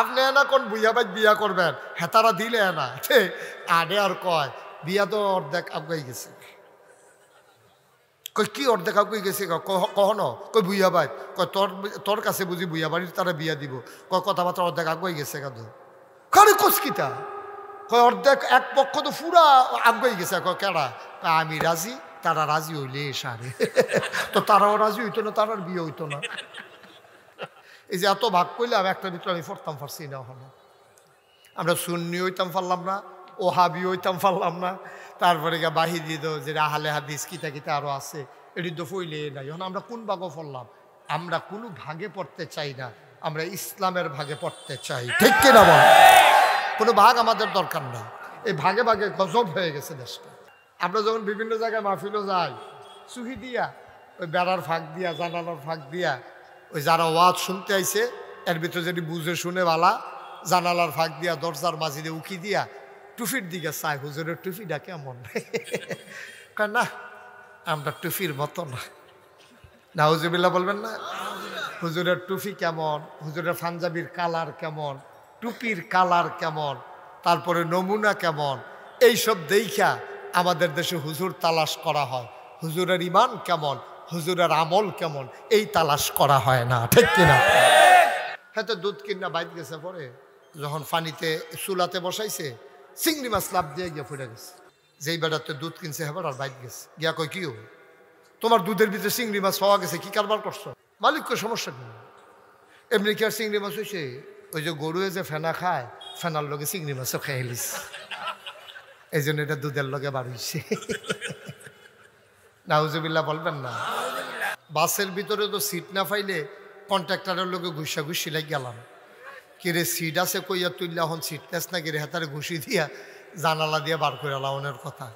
আপনি না কোন বুইয়া ভাই বিয়া করবেন হেতারা দিলে না আরে আর কয় বিয়া তো অর্ধেক আগুয়াই গেছে। কই কি অর্ধেক আগুই গেছে কখনো কই বুইয়া ভাই কয় তোর কাছে বুঝি বুইয়া বাড়ির তারা বিয়া দিব কয় কথাবার্তা অর্ধেক আগুয়াই গেছে কাদু কারে কসকিতা কয় অর্ধেক এক পক্ষ তো পুরা আগুয়াই গেছে কয় কেডা আমি রাজি তারা রাজি হইলে সারে তো তারাও রাজি হইতো না তারার বিয়ে হইতো না। এই যে এত ভাগ করলাম একটা ভিতরে আমি পড়তাম পারছি না হলো আমরা সুন্নি হইতাম পারলাম না ও হাবি হইতাম পারলাম না তারপরে গিয়ে বাহি দিয়ে দো যে আহলে হাদিস কিতা কিতা আরো আছে এটি তো ফইলে নাই এখন আমরা কোন ভাগে পড়লাম আমরা কোনো ভাগে পড়তে চাই না আমরা ইসলামের ভাগে পড়তে চাই ঠিক কিনা বল কোনো ভাগ আমাদের দরকার না এই ভাগে ভাগে গজব হয়ে গেছে দেশটা। আমরা যখন বিভিন্ন জায়গায় মাহফিলও যাই চুহি দিয়া ওই বেড়ার ফাঁক দিয়া জানালার ফাঁক দিয়া ওই যারা ওয়াজ শুনতে আইছে এর ভিতরে যদি বুঝে শুনে বালা জানালার ফাঁক দিয়া দরজার মাঝি দিয়ে উকি দিয়া টুফির দিকে চাই হুজুরের টুফিটা কেমন না আমরা টুফির মতো না নাউজুবিল্লাহ বলবেন না হুজুরের টুফি কেমন হুজুরের পাঞ্জাবির কালার কেমন টুপির কালার কেমন তারপরে নমুনা কেমন এইসব দেখা আমাদের দেশে হুজুর তালাশ করা হয় হুজুরের ইমান কেমন হুজুরের আমল কেমন এই তালাশ করা হয় না ঠিক কিনা। হ্যাঁ তো দুধ কিনা বাইত গেছে পরে যখন পানিতে চুলাতে বসাইছে চিংড়ি মাছ লাভ দিয়ে গিয়ে ফুটে গেছে যেই বেড়াতে দুধ কিনছে হেবার আর বাইত গেছে গিয়া কই কি তোমার দুধের ভিতরে চিংড়ি মাছ পাওয়া গেছে কি কারবার করছো মালিককে সমস্যা কি এমনি কি আর চিংড়ি মাছ হয়েছে ওই যে গরুয়ে যে ফেনা খায় ফেনার লগে চিংড়ি মাছও খেয়ে এলিস এই জন্য এটা দুধের লগে বার হয়েছে নাউজুবিল্লাহ বলবেন না। বাসের ভিতরে তো সিট না পাইলে কন্ট্রাক্টরের লোকে ঘুষা ঘুষি লাগ গেলাম কিরে সিট আছে কইয়া তুললে এখন সিট নেস না কিরে হেতারে ঘুষি দিয়া জানালা দিয়ে বার করে লাউনের কথা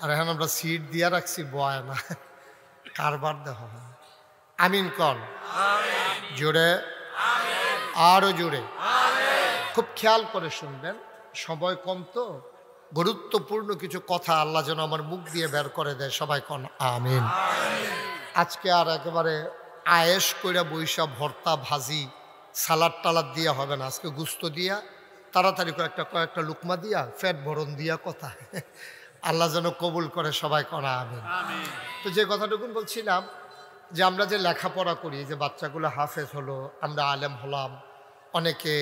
আর এখন আমরা সিট দিয়া রাখছি বয় না কারবার দেখা হয় আমিন কল জোরে আরো জোরে খুব খেয়াল করে শুনবেন সময় কম তো গুরুত্বপূর্ণ কিছু কথা আল্লাহ যেন আমার মুখ দিয়ে বের করে দেয় সবাই কন আমিন। আজকে আর একেবারে আয়েশ কইরা বৈশা ভর্তা ভাজি সালাদ টালাদ দিয়া হবে না আজকে গুস্ত দিয়া তাড়াতাড়ি কয়েকটা লুকমা দিয়া ফ্যাট ভরণ দিয়া কথা আল্লাহ যেন কবুল করে সবাই করা আমিন। তো যে কথাটুকুন বলছিলাম যে আমরা যে লেখাপড়া করি যে বাচ্চাগুলো হাফেজ হলো আমরা আলেম হলাম অনেকে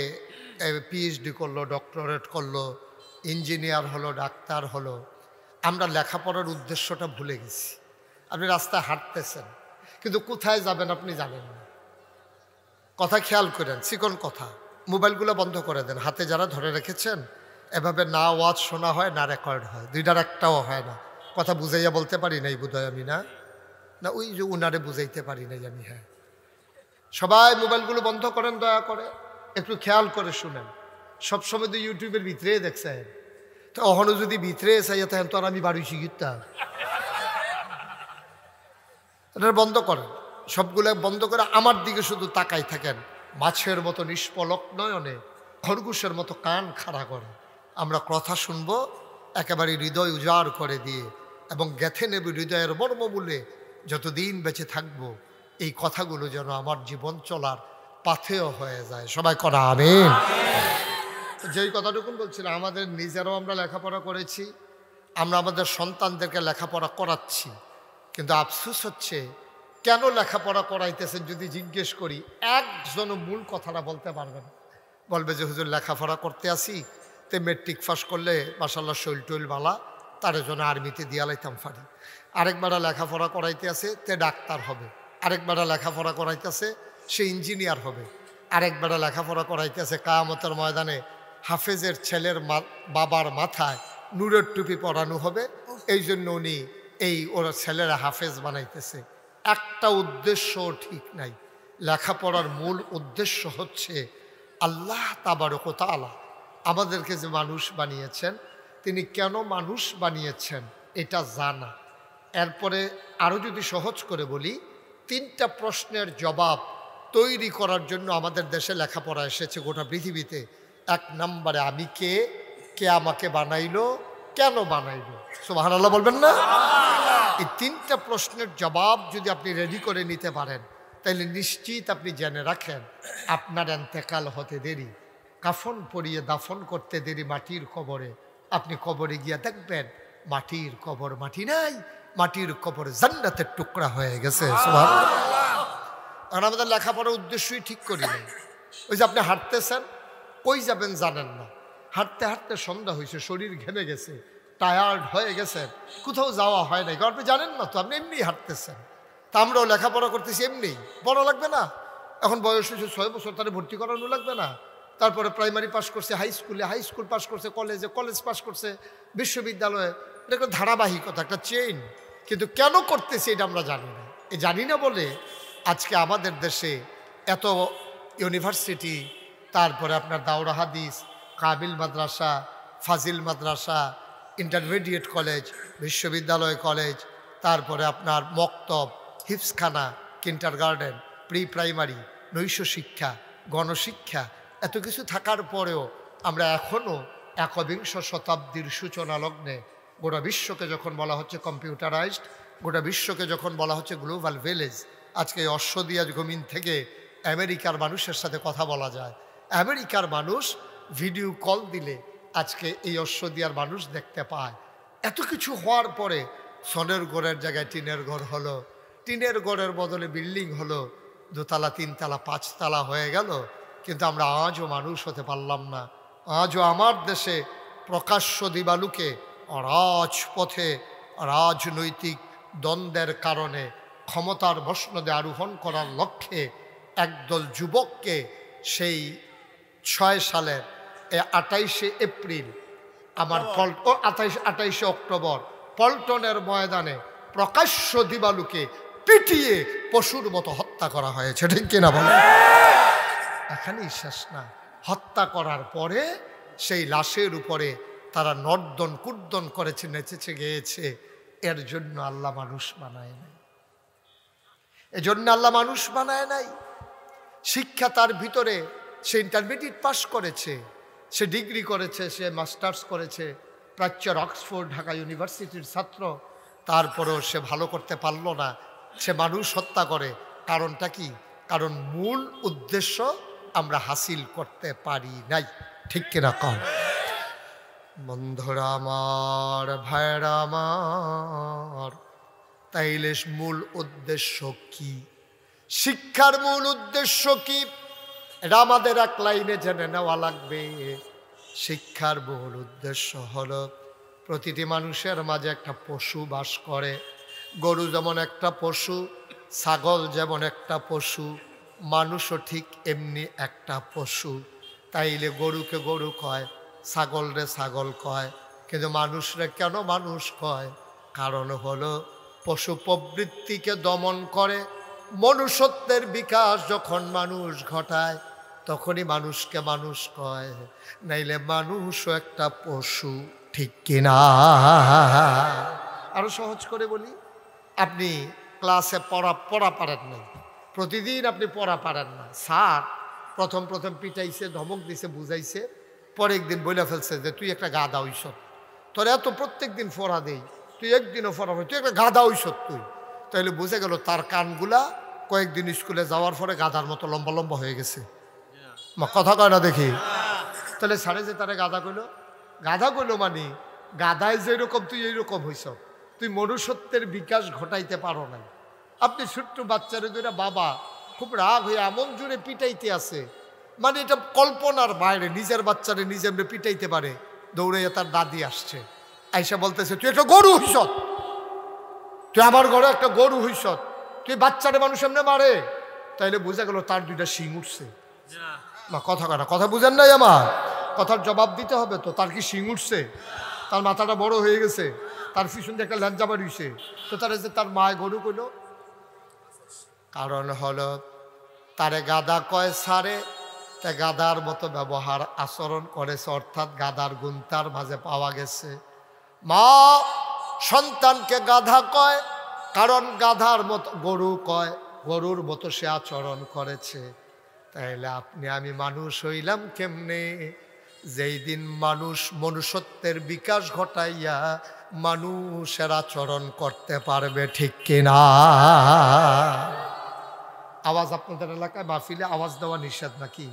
পিএইচডি করলো ডক্টরেট করলো ইঞ্জিনিয়ার হলো ডাক্তার হলো আমরা লেখাপড়ার উদ্দেশ্যটা ভুলে গেছি। আপনি রাস্তায় হাঁটতেছেন কিন্তু কোথায় যাবেন আপনি জানেন না কথা খেয়াল করেন চিকন কথা মোবাইলগুলো বন্ধ করে দেন হাতে যারা ধরে রেখেছেন এভাবে না ওয়াজ শোনা হয় না রেকর্ড হয় দুইটার একটাও হয় না কথা বুঝাইয়া বলতে পারি নাই বোধহয় আমি না না ওই যে উনারে বুঝাইতে পারি নাই আমি হ্যাঁ সবাই মোবাইলগুলো বন্ধ করেন দয়া করে একটু খেয়াল করে শুনেন সবসময় তো ইউটিউবের ভিতরে দেখছেন তো অহনো যদি ভিতরে চাইয়া থাকেন তো আর আমি বাড়ি শিখিতাম এটা বন্ধ করেন সবগুলো বন্ধ করে আমার দিকে শুধু তাকাই থাকেন মাছের মতো নিষ্পলক নয়নে খরগোশের মতো কান খাড়া করে আমরা কথা শুনবো একেবারে হৃদয় উজাড় করে দিয়ে এবং গেথে নেব হৃদয়ের মর্মমূলে যতদিন বেঁচে থাকবো এই কথাগুলো যেন আমার জীবন চলার পাথেয় হয়ে যায় সবাই করা আমিন। যেই কথাটুকুন বলছিলাম আমাদের নিজেরাও আমরা লেখাপড়া করেছি আমরা আমাদের সন্তানদেরকে লেখাপড়া করাচ্ছি কিন্তু আফসোস হচ্ছে কেন লেখাপড়া করাইতেছেন যদি জিজ্ঞেস করি একজনও মূল কথাটা বলতে পারবেন বলবে যে হুজুর লেখাপড়া করতে আসি তে মেট্রিক পাস করলে মাশাআল্লাহ শৈল টৈল বালা তার জন্য আর্মিতে দিয়া লাইতাম পারি আরেকবার লেখাপড়া করাইতে আছে তে ডাক্তার হবে আরেকবার লেখাপড়া করাইতে আছে সে ইঞ্জিনিয়ার হবে আরেকবার লেখাপড়া করাইতে আছে কিয়ামতের ময়দানে হাফেজের ছেলের বাবার মাথায় নূরের টুপি পরানো হবে এই জন্য উনি এই ওরা ছেলেরা হাফেজ বানাইতেছে একটা উদ্দেশ্য ঠিক নাই লেখাপড়ার মূল উদ্দেশ্য হচ্ছে আল্লাহ তাবারক ওয়া তাআলা আমাদেরকে যে মানুষ বানিয়েছেন তিনি কেন মানুষ বানিয়েছেন এটা জানা এরপরে আরও যদি সহজ করে বলি 3টা প্রশ্নের জবাব তৈরি করার জন্য আমাদের দেশে লেখাপড়া এসেছে গোটা পৃথিবীতে 1 নম্বরে আমি কে কে আমাকে বানাইলো কেন বানাইলো সুবহানাল্লাহ বলবেন না এই 3টা প্রশ্নের জবাব যদি আপনি রেডি করে নিতে পারেন তাহলে নিশ্চিত আপনি জেনে রাখেন আপনার ইন্তেকাল হতে দেরি কাফন পরিয়ে দাফন করতে দেরি মাটির কবরে। আপনি কবরে গিয়া দেখবেন মাটির কবর মাটি নাই, মাটির কবর জান্নাতের টুকরা হয়ে গেছে। সুবহানাল্লাহ। আর আমাদের লেখাপড়ার উদ্দেশ্যই ঠিক করি নাই। ওই যে আপনি হাঁটতেছেন, কই যাবেন জানেন না, হাঁটতে হাঁটতে সন্ধ্যা হয়েছে, শরীর ঘেমে গেছে, টায়ার্ড হয়ে গেছেন, কোথাও যাওয়া হয় নাই, কারণ আপনি জানেন না তো, আপনি এমনি হাঁটতেছেন। তা আমরাও লেখাপড়া করতেছি এমনি, বড় লাগবে না, এখন বয়স হয়েছে 6 বছর, তাহলে ভর্তি করানো লাগবে না। তারপরে প্রাইমারি পাস করছে, হাই স্কুল পাস করছে, কলেজ পাস করছে, বিশ্ববিদ্যালয়ে। এটা একটা ধারাবাহিকতা, একটা চেইন। কিন্তু কেন করতেছি এটা আমরা জানি না। এই জানি না বলে আজকে আমাদের দেশে এত ইউনিভার্সিটি, তারপরে আপনার দাওরা হাদিস, কাবিল মাদ্রাসা, ফাজিল মাদ্রাসা, ইন্টারমিডিয়েট কলেজ, বিশ্ববিদ্যালয় কলেজ, তারপরে আপনার মক্তব, হিফসখানা, কিন্ডারগার্টেন, প্রি প্রাইমারি, নৈশ শিক্ষা, গণশিক্ষা, এত কিছু থাকার পরেও আমরা এখনও একবিংশ শতাব্দীর সূচনা লগ্নে গোটা বিশ্বকে যখন বলা হচ্ছে কম্পিউটারাইজড, গোটা বিশ্বকে যখন বলা হচ্ছে গ্লোবাল ভিলেজ, আজকে এই অশ্বদিয়া জমিন থেকে আমেরিকার মানুষের সাথে কথা বলা যায়। আমেরিকার মানুষ ভিডিও কল দিলে আজকে এই অশ্বদিয়ার মানুষ দেখতে পায়। এত কিছু হওয়ার পরে সনের ঘরের জায়গায় টিনের ঘর হলো, টিনের ঘরের বদলে বিল্ডিং হলো, 2 তলা 3 তলা 5 তলা হয়ে গেল। কিন্তু আমরা আজও মানুষ হতে পারলাম না। আজও আমার দেশে প্রকাশ্য দিবালুকে রাজপথে রাজনৈতিক দ্বন্দ্বের কারণে ক্ষমতার মসনদে আরোহণ করার লক্ষ্যে একদল যুবককে সেই 6 সালের 28শে এপ্রিল আমার 28শে অক্টোবর পল্টনের ময়দানে প্রকাশ্য দিবালুকে পিটিয়ে পশুর মতো হত্যা করা হয়েছে, ঠিক কিনা বলেন? এখানেই শেষ না, হত্যা করার পরে সেই লাশের উপরে তারা নর্দন কুর্দন করেছে, নেচেছে, গেয়েছে। এর জন্য আল্লাহ মানুষ বানায় নাই, এজন্য আল্লাহ মানুষ বানায় নাই। শিক্ষা তার ভিতরে, সে ইন্টারমিডিয়েট পাস করেছে, সে ডিগ্রি করেছে, সে মাস্টার্স করেছে, প্রাচ্যের অক্সফোর্ড ঢাকা ইউনিভার্সিটির ছাত্র, তারপরেও সে ভালো করতে পারল না, সে মানুষ হত্যা করে। কারণটা কি? কারণ মূল উদ্দেশ্য আমরা হাসিল করতে পারি নাই, ঠিক কিনা কম? বন্ধুরা আমার, ভাইরা আমার, তাইলে মূল উদ্দেশ্য কি? শিক্ষার মূল উদ্দেশ্য কি? এটা আমাদের এক লাইনে জেনে নেওয়া লাগবে। শিক্ষার মূল উদ্দেশ্য হলো প্রতিটি মানুষের মাঝে একটা পশু বাস করে। গরু যেমন একটা পশু, ছাগল যেমন একটা পশু, মানুষও ঠিক এমনি একটা পশু। তাইলে গরুকে গরু কয়, ছাগলরে ছাগল কয়, কিন্তু মানুষরে কেন মানুষ কয়? কারণ হলো পশু প্রবৃত্তিকে দমন করে মনুষ্যত্বের বিকাশ যখন মানুষ ঘটায় তখনই মানুষকে মানুষ কয়, নাইলে মানুষও একটা পশু, ঠিক কিনা? আরো সহজ করে বলি, আপনি ক্লাসে পড়া পারেন না, প্রতিদিন আপনি পড়া পারেন না। স্যার প্রথম পিটাইছে, ধমক দিছে, বুঝাইছে, পরে একদিন বলে ফেলছে যে তুই একটা গাধা হইস, তোর এত প্রত্যেক দিন পড়া দেই, তুই একদিনও পড়া হয়, তুই একটা গাধা হইস তুই। তাইলে বুঝে গেল তার কানগুলা কয়েকদিন স্কুলে যাওয়ার পরে গাধার মতো লম্বা লম্বা হয়ে গেছে। কথা কয় না দেখি? তাহলে স্যারে যে তারা গাধা কইল মানে গাধায় যেরকম তুই এইরকম হইস, তুই মনুষ্যত্বের বিকাশ ঘটাইতে পারো নাই। আপনি ছোট্ট বাচ্চারে ধরে বাবা খুব রাগ হয়ে এমন জোরে পিটাইতে আছে, মানে এটা কল্পনার বাইরে। নিজের বাচ্চারে নিজে এমনি পিটাইতে পারে, দৌড়াইয়া তার দাদি আসছে, আইসা বলতেছে তুই একটা গরু হইস, তুই আমার ঘরে একটা গরু হইস, তুই বাচ্চারে মানুষ এমনি মারে। তাইলে বোঝা গেল তার 2টা শিং উঠছে। কথা বুঝেন নাই আমার? কথার জবাব দিতে হবে তো। তার কি শিং উঠছে? তার মাথাটা বড় হয়ে গেছে, তার পিছন দিয়ে একটা ল্যাঞ্জা বাড়িয়েছে, তো তার যে তার মায় গরু কইল। কারণ হলো তারে গাধা কয় সারে, তা গাধার মতো ব্যবহার আচরণ করেছে, অর্থাৎ গাধার গুণ তার মাঝে পাওয়া গেছে। মা সন্তানকে গাধা কয় কারণ গাধার মতো গরু কয়, গরুর মতো সে আচরণ করেছে। তাইলে আপনি আমি মানুষ হইলাম কেমনে? যেই দিন মানুষ মনুষ্যত্বের বিকাশ ঘটাইয়া মানুষের আচরণ করতে পারবে, ঠিক কিনা? আওয়াজ আপনাদের এলাকায় মাহফিলে আওয়াজ দেওয়া নিষেধ নাকি?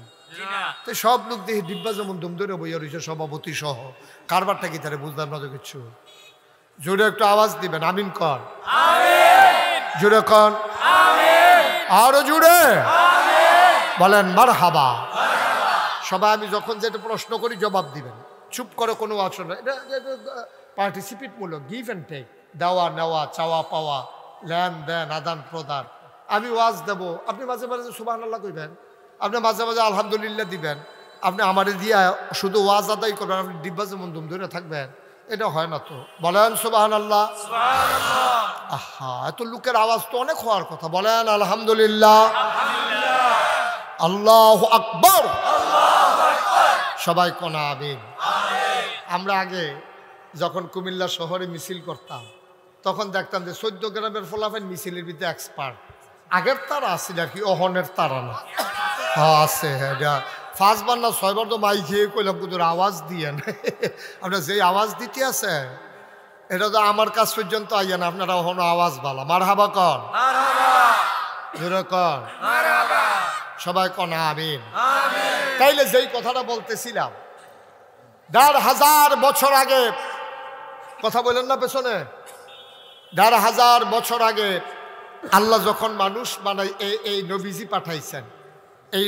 তো সব লোক দেখি ডিব্বা যেমন দুম ধরে বইয়া রয়েছে সভাপতি সহ, কারবারটা কি তারা বুঝলাম না তো কিছু। জোরে একটু আওয়াজ দিবেন, আমিন কর, জোরে কর, আরো জোরে বলেন মারহাবা। সবাই আমি যখন যেটা প্রশ্ন করি জবাব দিবেন, চুপ করে কোনো আসলে এটা পার্টিসিপেট মূলক, গিভ অ্যান্ড টেক, দেওয়া নেওয়া, চাওয়া পাওয়া, লেনদেন, আদান প্রদান। আমি ওয়াজ দেব, আপনি মাঝে মাঝে সুবহানাল্লাহ কইবেন, আপনি মাঝে মাঝে আলহামদুলিল্লাহ দিবেন, আপনি আমারে দিয়া শুধু ওয়াজ আদায় করবেন, আপনি ডিব্বা যেমন দুম ধরে থাকবেন, এটা হয় না তো। বলেন সুবহানাল্লাহ। আহা, এত লোকের আওয়াজ তো অনেক হওয়ার কথা, বলেন আলহামদুলিল্লাহ, আল্লাহু আকবার, সবাই কোনা আমিন। আমরা আগে যখন কুমিল্লা শহরে মিছিল করতাম তখন দেখতাম যে 14 গ্রামের ফলাফল মিছিলের ভিতরে এক্সপার্ট। আগের তারা আছিল আর কি, অহনের তারা না। হ্যাঁ আছে, হ্যাঁ 5 বার না 6 বার তো মাই খেয়ে কইলাম কুদুর আওয়াজ দিয়েন। আপনার যেই আওয়াজ দিতে আছে এটা তো আমার কাছ পর্যন্ত আইয়েন, আপনারা অহন আওয়াজ বালা। মারহাবা কন, কন, সবাই কনা আমিন। তাইলে যেই কথাটা বলতেছিলাম, 1500 বছর আগে, কথা বলেন না পেছনে, 1500 বছর আগে আল্লাহ যখন মানুষ বানাই এই নবীজি পাঠাইছেন, এই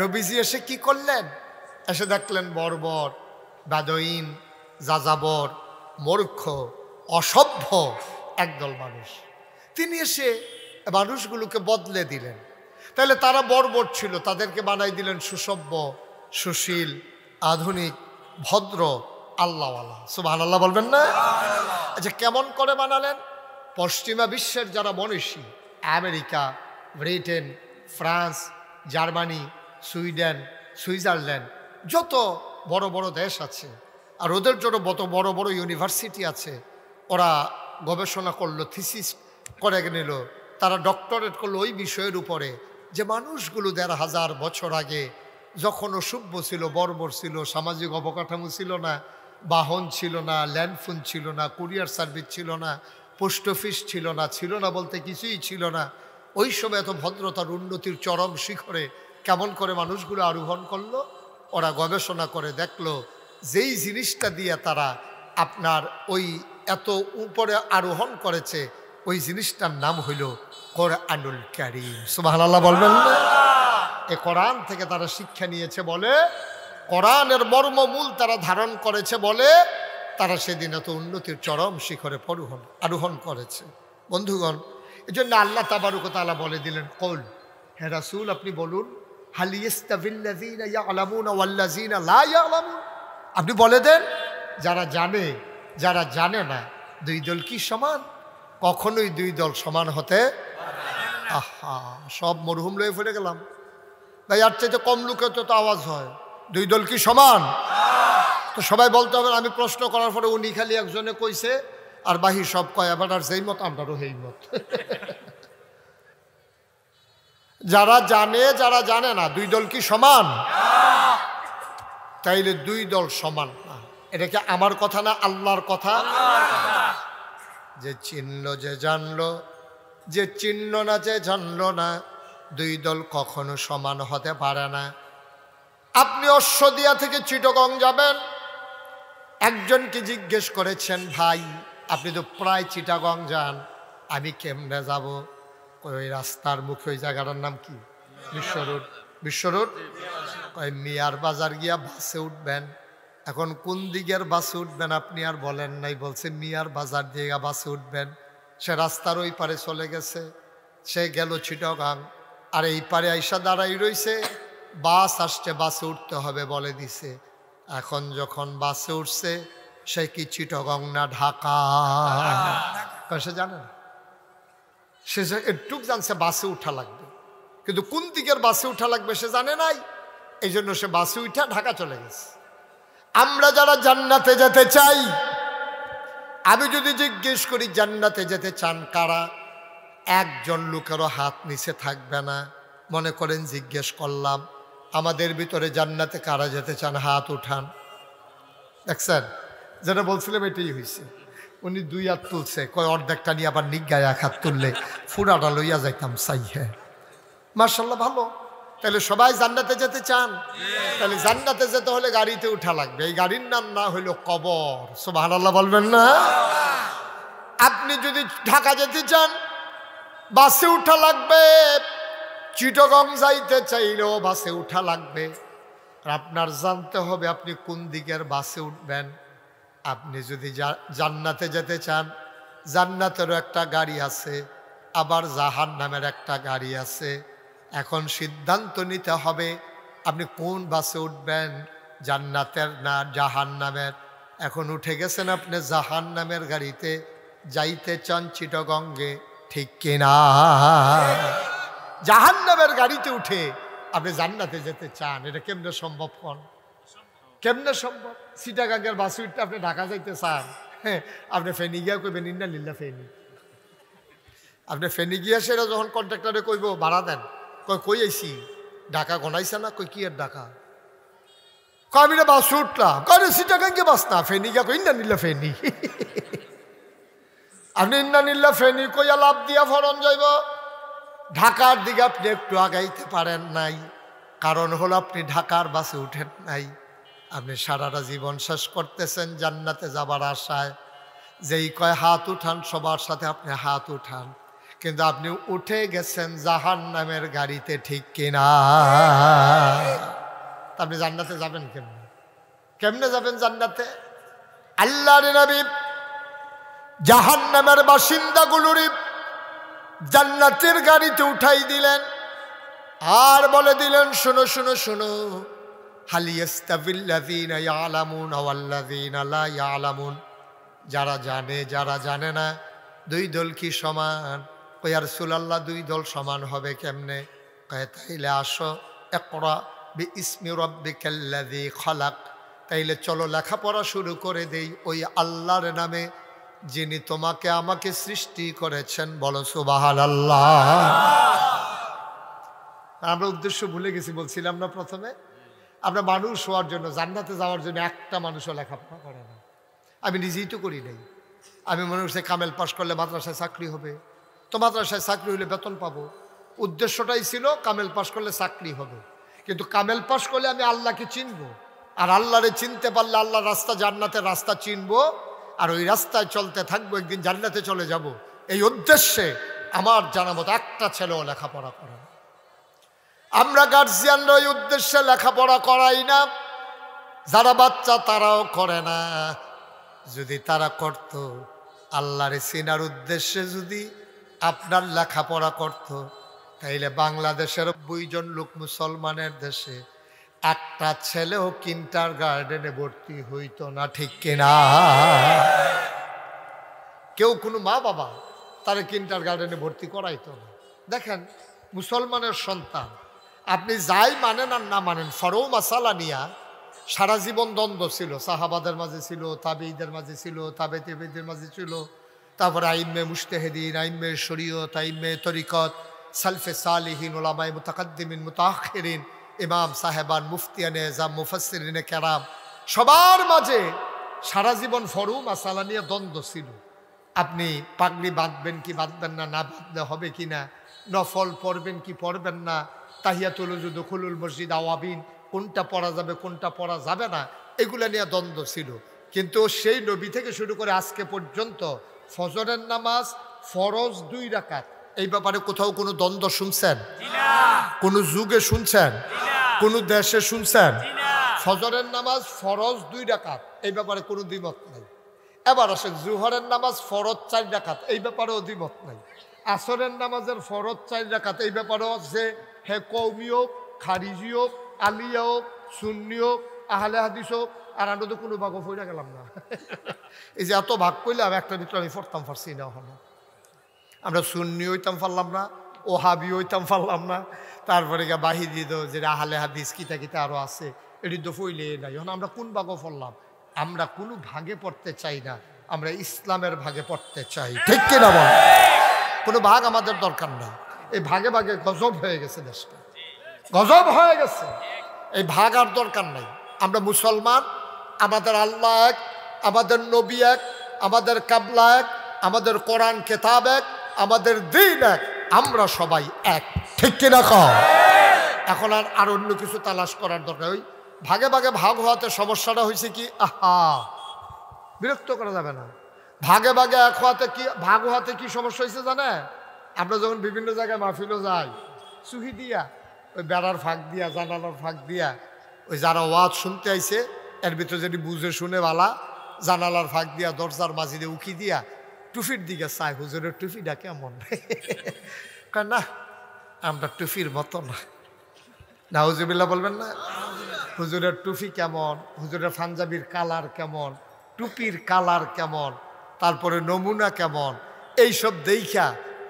নবীজি এসে কি করলেন? এসে দেখলেন বর্বর, বাদইন, যাযাবর, মূর্খ, অসভ্য একদল মানুষ। তিনি এসে মানুষগুলোকে বদলে দিলেন। তাহলে তারা বর্বর ছিল, তাদেরকে বানাই দিলেন সুসভ্য, সুশীল, আধুনিক, ভদ্র, আল্লাহওয়ালা। সুবহানাল্লাহ বলবেন না? আচ্ছা, কেমন করে বানালেন? পশ্চিমা বিশ্বের যারা মনীষী, America, Britain, France, Germany, Sweden, Switzerland, যত বড় বড় দেশ আছে, আর ওদের জন্য যত বড় বড় ইউনিভার্সিটি আছে, ওরা গবেষণা করলো, থিসিস করে নিল, তারা ডক্টরেট করলো ওই বিষয়ের উপরে যে মানুষগুলো 1500 বছর আগে যখন অসভ্য ছিল, বর্বর ছিল, সামাজিক অবকাঠামো ছিল না, বাহন ছিল না, ল্যান্ডফোন ছিল না, কুরিয়ার সার্ভিস ছিল না, পোস্ট অফিস ছিল না বলতে কিছুই ছিল না, ওই সময় এত ভদ্রতার উন্নতির চরম শিখরে কেমন করে মানুষগুলো আরোহণ করলো? ওরা গবেষণা করে দেখলো যেই জিনিসটা দিয়ে তারা আপনার ওই এত উপরে আরোহণ করেছে, ওই জিনিসটার নাম হইল কোরআনুল কারীম। সুবহানাল্লাহ বলবেন না? এই কোরআন থেকে তারা শিক্ষা নিয়েছে বলে, কোরআনের মর্মমূল তারা ধারণ করেছে বলে তারা সেদিন এত উন্নতির চরম শিখরে আরোহণ করেছে। বন্ধুগণ, এই জন্য আল্লাহ তাবারক ওয়া তাআলা বলে দিলেন, কল, হে রাসূল আপনি বলুন, হাল ইয়াস্তাবিল্লাযীনা ইয়ালামুনা ওয়াল্লাযীনা লা ইয়ালামুন, আপনি বলে দেন যারা জানে যারা জানে না, দুই দল কি সমান? কখনোই দুই দল সমান হতে। আহা, সব মরহুম লয়ে ফিরে গেলাম ভাই, আর চাইতে কম লোকে তো আওয়াজ হয়, দুই দল কি সমান? তো সবাই বলতে হবে। আমি প্রশ্ন করার পরে উনি খালি একজনে কইছে আর বাহি সব কয়, আবার আর যেই মত আমরারও সেই মত। যারা জানে যারা জানে না, দুই দল কি সমান? তাইলে দুই দল সমান না, এটা কি আমার কথা না, আল্লাহর কথা? যে চিনলো যে জানলো, যে চিনল না যে জানলো না, দুই দল কখনো সমান হতে পারে না। আপনি অশ্বদিয়া থেকে চিটাগং যাবেন, একজনকে জিজ্ঞেস করেছেন, ভাই আপনি তো প্রায় চিটাগং যান, আমি কেমনে যাব? ওই রাস্তার মুখে ওই জায়গাটার নাম কি? বিশ্ব রোড। ওই মিয়ার বাজার গিয়া বাসে উঠবেন। এখন কোন দিকের বাসে উঠবেন আপনি আর বলেন নাই, বলছে মিয়ার বাজার দিয়ে বাসে উঠবেন। সে রাস্তার ওই পারে চলে গেছে, সে গেল চিটাগং, আর এই পারে আইসা দাঁড়াই রইছে, বাস আসছে, বাসে উঠতে হবে বলে দিছে। এখন যখন বাসে উঠছে, সে কি চিটাগং না ঢাকা? সে জানে না, সে একটুক জানছে বাসে উঠা লাগবে, কিন্তু কোন দিকের বাসে উঠা লাগবে সে জানে নাই। এই জন্য সে বাসে উঠা ঢাকা চলে গেছে। আমরা যারা জান্নাতে যেতে চাই, আমি যদি জিজ্ঞেস করি জান্নাতে যেতে চান কারা, একজন লোকেরও হাত নিচে থাকবে না। মনে করেন জিজ্ঞেস করলাম, আমাদের ভিতরে জান্নাতে কারা যেতে চান, হাত উঠান। দেখছেন, যেটা বলছিলাম এটাই হয়েছে। উনি 2 হাত তুলছে, কয় অর্ধেকটা নিয়ে আবার নিগায় 1 হাত তুললে ফুরাটা লইয়া যাইতাম চাই। হ্যাঁ মার্শাল্লাহ, ভালো। তাহলে সবাই জান্নাতে যেতে চান? তাহলে জান্নাতে যেতে হলে গাড়িতে উঠা লাগবে। এই গাড়ির নাম না হইল কবর। সুবহানাল্লাহ বলবেন না? আপনি যদি ঢাকা যেতে চান বাসে উঠা লাগবে, চিটাগং যাইতে চাইলেও বাসে উঠা লাগবে। আর আপনার জানতে হবে আপনি কোন দিকের বাসে উঠবেন। আপনি যদি জান্নাতে যেতে চান, জান্নাতেরও একটা গাড়ি আছে, আবার জাহান্নামের একটা গাড়ি আছে। এখন সিদ্ধান্ত নিতে হবে আপনি কোন বাসে উঠবেন, জান্নাতের না জাহান্নামের। এখন উঠে গেছেন আপনি জাহান্নামের গাড়িতে, যাইতে চান চিটাগঙ্গে, ঠিক কিনা? জাহান্নামের গাড়িতে উঠে আপনি জান্নাতে যেতে চান, এটা কেমনে সম্ভব? কোন কেমনে সম্ভব? চিটাগঙ্গের বাসে উঠতে আপনি ঢাকা যাইতে চান, হ্যাঁ, আপনি ফেনি গিয়া কইবেন ইন্না লিল্লাহ ফেনি। আপনি ফেনি গিয়া সেটা যখন কন্ট্রাক্টরে কইব ভাড়া দেন, কই আইসি ঢাকা গনাইছে না, কই কি এর ঢাকা, আমি না বাসে উঠলাম, কয় চিটাগঙ্গে বাস না, ফেনি গিয়া কই ইন্না লিল্লাহ ফেনি। আপনি ইন্না লিল্লাহ ফেনি কইয়া লাভ দিয়া ফরন যাইব, ঢাকার দিকে আপনি একটু আগাইতে পারেন নাই। কারণ হলো আপনি ঢাকার বাসে উঠেন নাই। আপনি সারাটা জীবন শেষ করতেছেন জান্নাতে যাবার আশায়। যেই কয় হাত উঠান সবার সাথে আপনি হাত উঠান, কিন্তু আপনি উঠে গেছেন জাহান্নামের গাড়িতে, ঠিক কিনা? আপনি জান্নাতে যাবেন কেমনে? কেমনে যাবেন জান্নাতে? আল্লাহর নবী জাহান্নামের বাসিন্দাগুলোর জান্নাতের গাড়িতে উঠাই দিলেন আর বলে দিলেন, শোনো শোনো শোনো, হাল ইয়াস্তাবিল্লাযীনা ইয়ালামুন ওয়াল্লাযীনা লা ইয়ালামুন, যারা জানে যারা জানে না দুই দল কি সমান? কই ইয়া রাসূলুল্লাহ দুই দল সমান হবে কেমনে? কয় তাইলে আসো, ইকরা বিইসমি রাব্বিকাল্লাযী খালাক, তাইলে চলো লেখাপড়া শুরু করে দেই ওই আল্লাহর নামে যিনি তোমাকে আমাকে সৃষ্টি করেছেন। বলো সুবহানাল্লাহ। আমরা উদ্দেশ্য ভুলে গেছি, বলছিলাম না প্রথমে, আমরা মানুষ হওয়ার জন্য, জান্নাতে যাওয়ার জন্য একটা মানুষও লেখাপড়া করে না। আমি নিজেই তো করি নাই। আমি মনে করছি কামেল পাশ করলে মাদ্রাসায় চাকরি হবে, তো মাদ্রাসায় চাকরি হলে বেতন পাবো। উদ্দেশ্যটাই ছিল কামেল পাশ করলে চাকরি হবে, কিন্তু কামেল পাশ করলে আমি আল্লাহকে চিনবো, আর আল্লাহরে চিনতে পারলে আল্লাহর রাস্তা, জান্নাতের রাস্তা চিনবো, আর ওই রাস্তায় চলতে থাকবো, একদিন জান্নাতে চলে যাব। এই উদ্দেশ্যে আমার জানা মতো একটা ছেলেও লেখাপড়া করে না। আমরা গার্জিয়ানরা ওই উদ্দেশ্যে লেখাপড়া করাই না। যারা বাচ্চা তারাও করে না। যদি তারা করত, আল্লাহরে চিনার উদ্দেশ্যে যদি আপনার লেখাপড়া করত, তাইলে বাংলাদেশের 90 জন লোক মুসলমানের দেশে একটা ছেলেও কিন্ডারগার্টেনে ভর্তি হইতো না, ঠিক কিনা? কেউ কোনো মা বাবা তারা কিন্ডারগার্টেনে ভর্তি করাইতো না। দেখেন, মুসলমানের সন্তান আপনি যাই মানেন আর না মানেন, ফরও মাসালা নিয়া সারা জীবন দ্বন্দ্ব ছিল। সাহাবাদের মাঝে ছিল, তাবেঈদের মাঝে ছিল, তাবে তাবেঈদের মাঝে ছিল, তারপরে আইম্মে মুজতাহিদিন, আইম্মে শরীয়ত, আইম্মে তরিকত, সালফে সালিহিন, উলামায়ে মুতাকাদ্দিমিন, মুতাআখিরিন, ইমাম সাহেবান, মুফতিয়ানে এজাম, মুফাসসিরিনে কেরাম, সবার মাঝে সারা জীবন ফরও মাসালা নিয়ে দ্বন্দ্ব ছিল। আপনি পাগড়ি বাঁধবেন কি বাঁধবেন না, না বাঁধলে হবে কি না, নফল পড়বেন কি পড়বেন না, তাহিয়াতুল ওযু, দুখুলুল মসজিদ, আওয়াবিন, কোনটা পড়া যাবে কোনটা পড়া যাবে না, এগুলো নিয়ে দ্বন্দ্ব ছিল। কিন্তু সেই নবী থেকে শুরু করে আজকে পর্যন্ত ফজরের নামাজ ফরজ 2 রাকাত, এই ব্যাপারে কোথাও কোনো দ্বন্দ্ব শুনছেন? কোনো যুগে শুনছেন? কোনো দেশে শুনছেন? ফজরের নামাজ ফরজ 2 রাকাত, এই ব্যাপারে কোনো দ্বিমত নাই। এবার আসেন জোহরের নামাজ ফরজ 4 রাকাত, এই ব্যাপারেও দ্বিমত নাই। আসরের নামাজের ফরজ 4 রাকাত, এই ব্যাপারেও আছে হে কওমি হোক, খারিজি হোক, আলিয়া হোক, সুন্নি হোক, আহলে হাদিস হোক। আর আমরা তো কোনো ভাগও পড়ে গেলাম না। এই যে এত ভাগ করলাম, একটার ভিতরে আমি পড়তাম পারছি না। হলো আমরা সুন্নি হইতাম পারলাম না, ওহাবি হইতাম পারলাম না, তারপরে গিয়ে বাহির দিত যে আহলে হাদিস কিতা কিতা আরও আছে, এটি তো ফইলে নাই। এখন আমরা কোন ভাগও পড়লাম? আমরা কোনো ভাগে পড়তে চাই না, আমরা ইসলামের ভাগে পড়তে চাই, ঠিক কিনা বল? কোনো ভাগ আমাদের দরকার নাই। এই ভাগে ভাগে গজব হয়ে গেছে, দেশটা গজব হয়ে গেছে। এই ভাগ আর দরকার নাই। আমরা মুসলমান, আমাদের আল্লাহ এক, আমাদের নবী এক, আমাদের কাবলা এক, আমাদের কোরআন কেতাব এক, আমাদের দিন এক, আমরা সবাই এক, ঠিক কিনা কও? এখন আর অন্য কিছু তালাশ করার দরকার। ওই ভাগে ভাগে ভাগ হওয়াতে সমস্যাটা হয়েছে কি, বিরক্ত করা যাবে না। ভাগে ভাগে এক হওয়াতে কি, ভাগ হওয়াতে কি সমস্যা হয়েছে জানে? আমরা যখন বিভিন্ন জায়গায় মাহফিলও যাই, চুহি দিয়া ওই বেড়ার ফাঁক দিয়া, জানালার ফাঁক দিয়া, ওই যারা ওয়াজ শুনতে আইছে এর ভিতরে যদি বুঝে শুনে বালা, জানালার ফাঁক দিয়া দরজার মাঝি দিয়ে উকি দিয়া টুফির দিকে চাই, হুজুরের টুফিটা কেমন। না আমরা টুফির মতো না, নাউজুবিল্লাহ বলবেন না? হুজুরের টুফি কেমন, হুজুরের পাঞ্জাবির কালার কেমন, টুপির কালার কেমন, তারপরে নমুনা কেমন, এইসব দেখা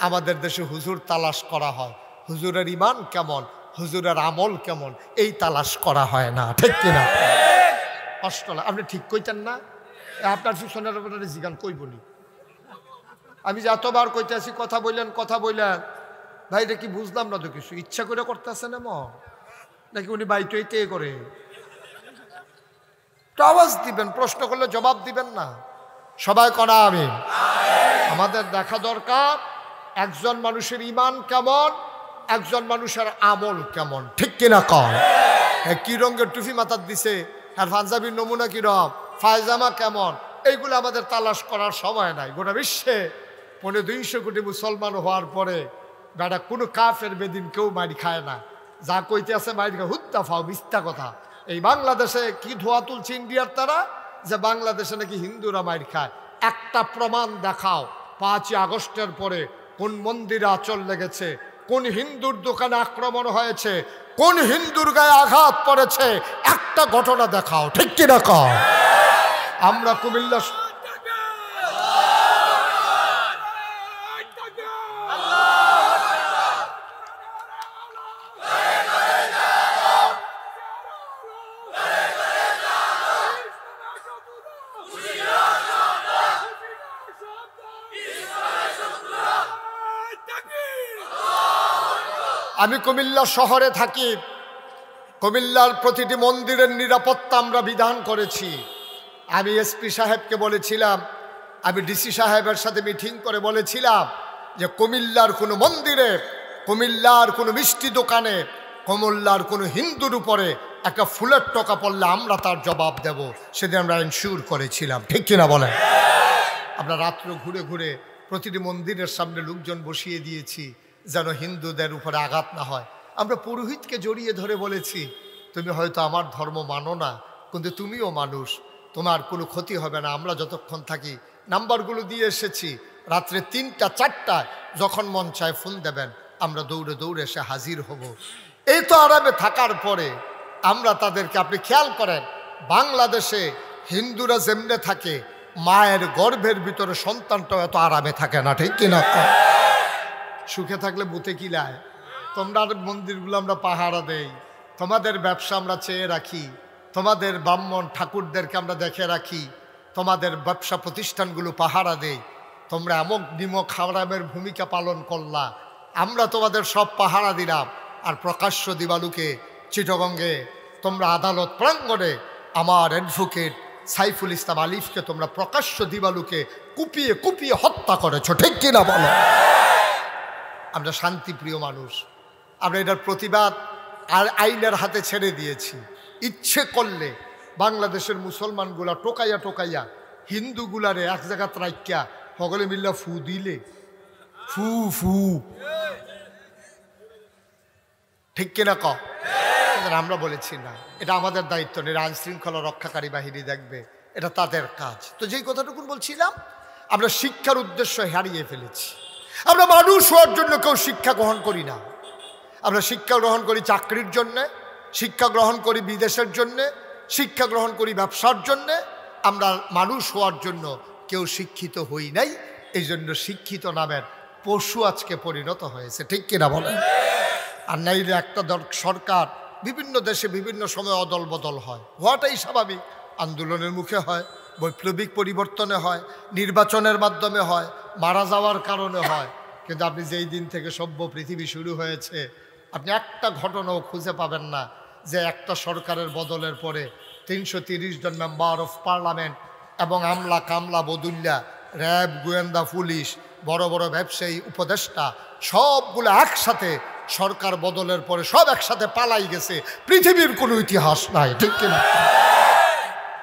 আমাদের দেশে হুজুর তালাশ করা হয়। হুজুরের ইমান কেমন, হুজুরের আমল কেমন, এই তালাশ করা হয় না, ঠিক কিনা? অষ্টলা আপনি ঠিক কইতেন না? আপনার পিছনের জিগান কই বলি আমি যে এতবার কইতে আছি কথা বললেন ভাই, এটা কি বুঝলাম না তো কিছু, ইচ্ছা করে করতেছে না নাকি উনি বাইতে করে? তো আওয়াজ দিবেন, প্রশ্ন করলে জবাব দিবেন না, সবাই করা আমি। আমাদের দেখা দরকার একজন মানুষের ইমান কেমন, একজন মানুষের আমল কেমন, ঠিক কিনা কর? কি রঙের টুপি মাথার দিছে, আর পাঞ্জাবির নমুনা কিরম, পায়জামা কেমন, এইগুলো আমাদের তালাশ করার সময় নাই। গোটা বিশ্বে 250 কোটি মুসলমান হওয়ার পরে বেটা কোনো কাফের বেদিন কেউ মারি খায় না। যা কইতে আছে মারি খায়, হুত্তা ফাও, মিথ্যা কথা। এই বাংলাদেশে কি ধোয়া তুলছে ইন্ডিয়ার তারা, যে বাংলাদেশে নাকি হিন্দুরা মারি খায়। একটা প্রমাণ দেখাও 5ই আগস্টের পরে কোন মন্দিরে আঁচল লেগেছে, কোন হিন্দুর দোকানে আক্রমণ হয়েছে, কোন হিন্দুর গায়ে আঘাত পড়েছে, একটা ঘটনা দেখাও, ঠিক কিনা কও? আমরা কুমিল্লা আমি কুমিল্লা শহরে থাকি, কুমিল্লার প্রতিটি মন্দিরের নিরাপত্তা আমরা বিধান করেছি। আমি এসপি সাহেবকে বলেছিলাম, আমি ডিসি সাহেবের সাথে মিটিং করে বলেছিলাম যে কুমিল্লার কোনো মন্দিরে, কুমিল্লার কোনো মিষ্টি দোকানে, কুমিল্লার কোনো হিন্দুর উপরে একটা ফুলের টোকা পড়লে আমরা তার জবাব দেব। সেদিন আমরা এনশিওর করেছিলাম, ঠিক কিনা বলেন? আমরা রাত্র ঘুরে ঘুরে প্রতিটি মন্দিরের সামনে লোকজন বসিয়ে দিয়েছি যেন হিন্দুদের উপরে আঘাত না হয়। আমরা পুরোহিতকে জড়িয়ে ধরে বলেছি, তুমি হয়তো আমার ধর্ম মানো না, কিন্তু তুমিও মানুষ, তোমার কোনো ক্ষতি হবে না। আমরা যতক্ষণ থাকি নাম্বারগুলো দিয়ে এসেছি, রাত্রে 3টা 4টায় যখন মন চায় ফোন দেবেন, আমরা দৌড়ে দৌড়ে এসে হাজির হব। এই তো আরামে থাকার পরে আমরা তাদেরকে, আপনি খেয়াল করেন বাংলাদেশে হিন্দুরা যেমনে থাকে, মায়ের গর্ভের ভিতরে সন্তানটাও এত আরামে থাকে না, ঠিক কিনা? সুখে থাকলে বুতে কিলায়। তোমরা মন্দিরগুলো আমরা পাহারা দেই, তোমাদের ব্যবসা আমরা চেয়ে রাখি, তোমাদের ব্রাহ্মণ ঠাকুরদেরকে আমরা দেখে রাখি, তোমাদের ব্যবসা প্রতিষ্ঠানগুলো পাহারা দেই। তোমরা এমক নিমক হারামের ভূমিকা পালন করলা, আমরা তোমাদের সব পাহারা দিলাম। আর প্রকাশ্য দিবালুকে চিটগঙ্গে তোমরা আদালত প্রাঙ্গণে আমার অ্যাডভোকেট সাইফুল ইসলাম আলিফকে তোমরা প্রকাশ্য দিবালুকে কুপিয়ে কুপিয়ে হত্যা করেছো, ঠিক কিনা বলো? আমরা শান্তিপ্রিয় মানুষ, আমরা এটার প্রতিবাদ আর আইনের হাতে ছেড়ে দিয়েছি। ইচ্ছে করলে বাংলাদেশের মুসলমানগুলা টোকাইয়া টোকাইয়া হিন্দুগুলারে এক জায়গা রাখিয়া সকলে মিল্লা ফু দিলে, ফু ফু, ঠিক কিনা ক? আমরা বলেছি না, এটা আমাদের দায়িত্ব নেই, আইন শৃঙ্খলা রক্ষাকারী বাহিনী দেখবে, এটা তাদের কাজ। তো যেই কথাটুকু বলছিলাম, আমরা শিক্ষার উদ্দেশ্য হারিয়ে ফেলেছি। আমরা মানুষ হওয়ার জন্য কেউ শিক্ষা গ্রহণ করি না। আমরা শিক্ষা গ্রহণ করি চাকরির জন্যে, শিক্ষা গ্রহণ করি বিদেশের জন্যে, শিক্ষা গ্রহণ করি ব্যবসার জন্যে। আমরা মানুষ হওয়ার জন্য কেউ শিক্ষিত হই নাই। এই জন্য শিক্ষিত নামের পশু আজকে পরিণত হয়েছে, ঠিক কিনা বলেন? আর নাইলে একটা সরকার বিভিন্ন দেশে বিভিন্ন সময় অদল বদল হয়, হওয়াটাই স্বাভাবিক। আন্দোলনের মুখে হয়, বৈপ্লবিক পরিবর্তনে হয়, নির্বাচনের মাধ্যমে হয়, মারা যাওয়ার কারণে হয়। কিন্তু আপনি যেই দিন থেকে সভ্য পৃথিবী শুরু হয়েছে, আপনি একটা ঘটনাও খুঁজে পাবেন না যে একটা সরকারের বদলের পরে 330 জন মেম্বার অফ পার্লামেন্ট এবং আমলা কামলা বদুল্লা, র্যাব, গোয়েন্দা পুলিশ, বড় বড় ব্যবসায়ী, উপদেষ্টা সবগুলো একসাথে সরকার বদলের পরে সব একসাথে পালাই গেছে, পৃথিবীর কোনো ইতিহাস নাই, ঠিক কিনা?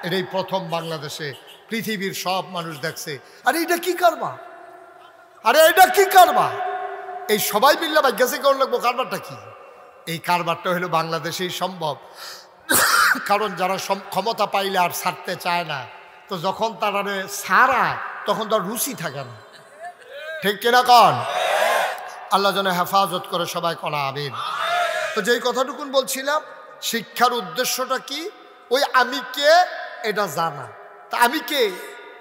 এটাই প্রথম বাংলাদেশে পৃথিবীর সব মানুষ দেখছে, আরে এটা কি কারবা, আরে এটা কি কারবা, এই সবাই মিল্লা ভাই গেছে কেউ লাগবো, কারবারটা কি? এই কারবারটা হলো বাংলাদেশেই সম্ভব, কারণ যারা ক্ষমতা পাইলে আর ছাড়তে চায় না, তো যখন তারা ছাড়ায় তখন তার রুচি থাকে না, ঠিক কিনা কন? আল্লাহ যেন হেফাজত করে, সবাই কনা আমিন। তো যেই কথাটুকুন বলছিলাম, শিক্ষার উদ্দেশ্যটা কি? ওই আমি কে এটা জানা। তা আমি কে?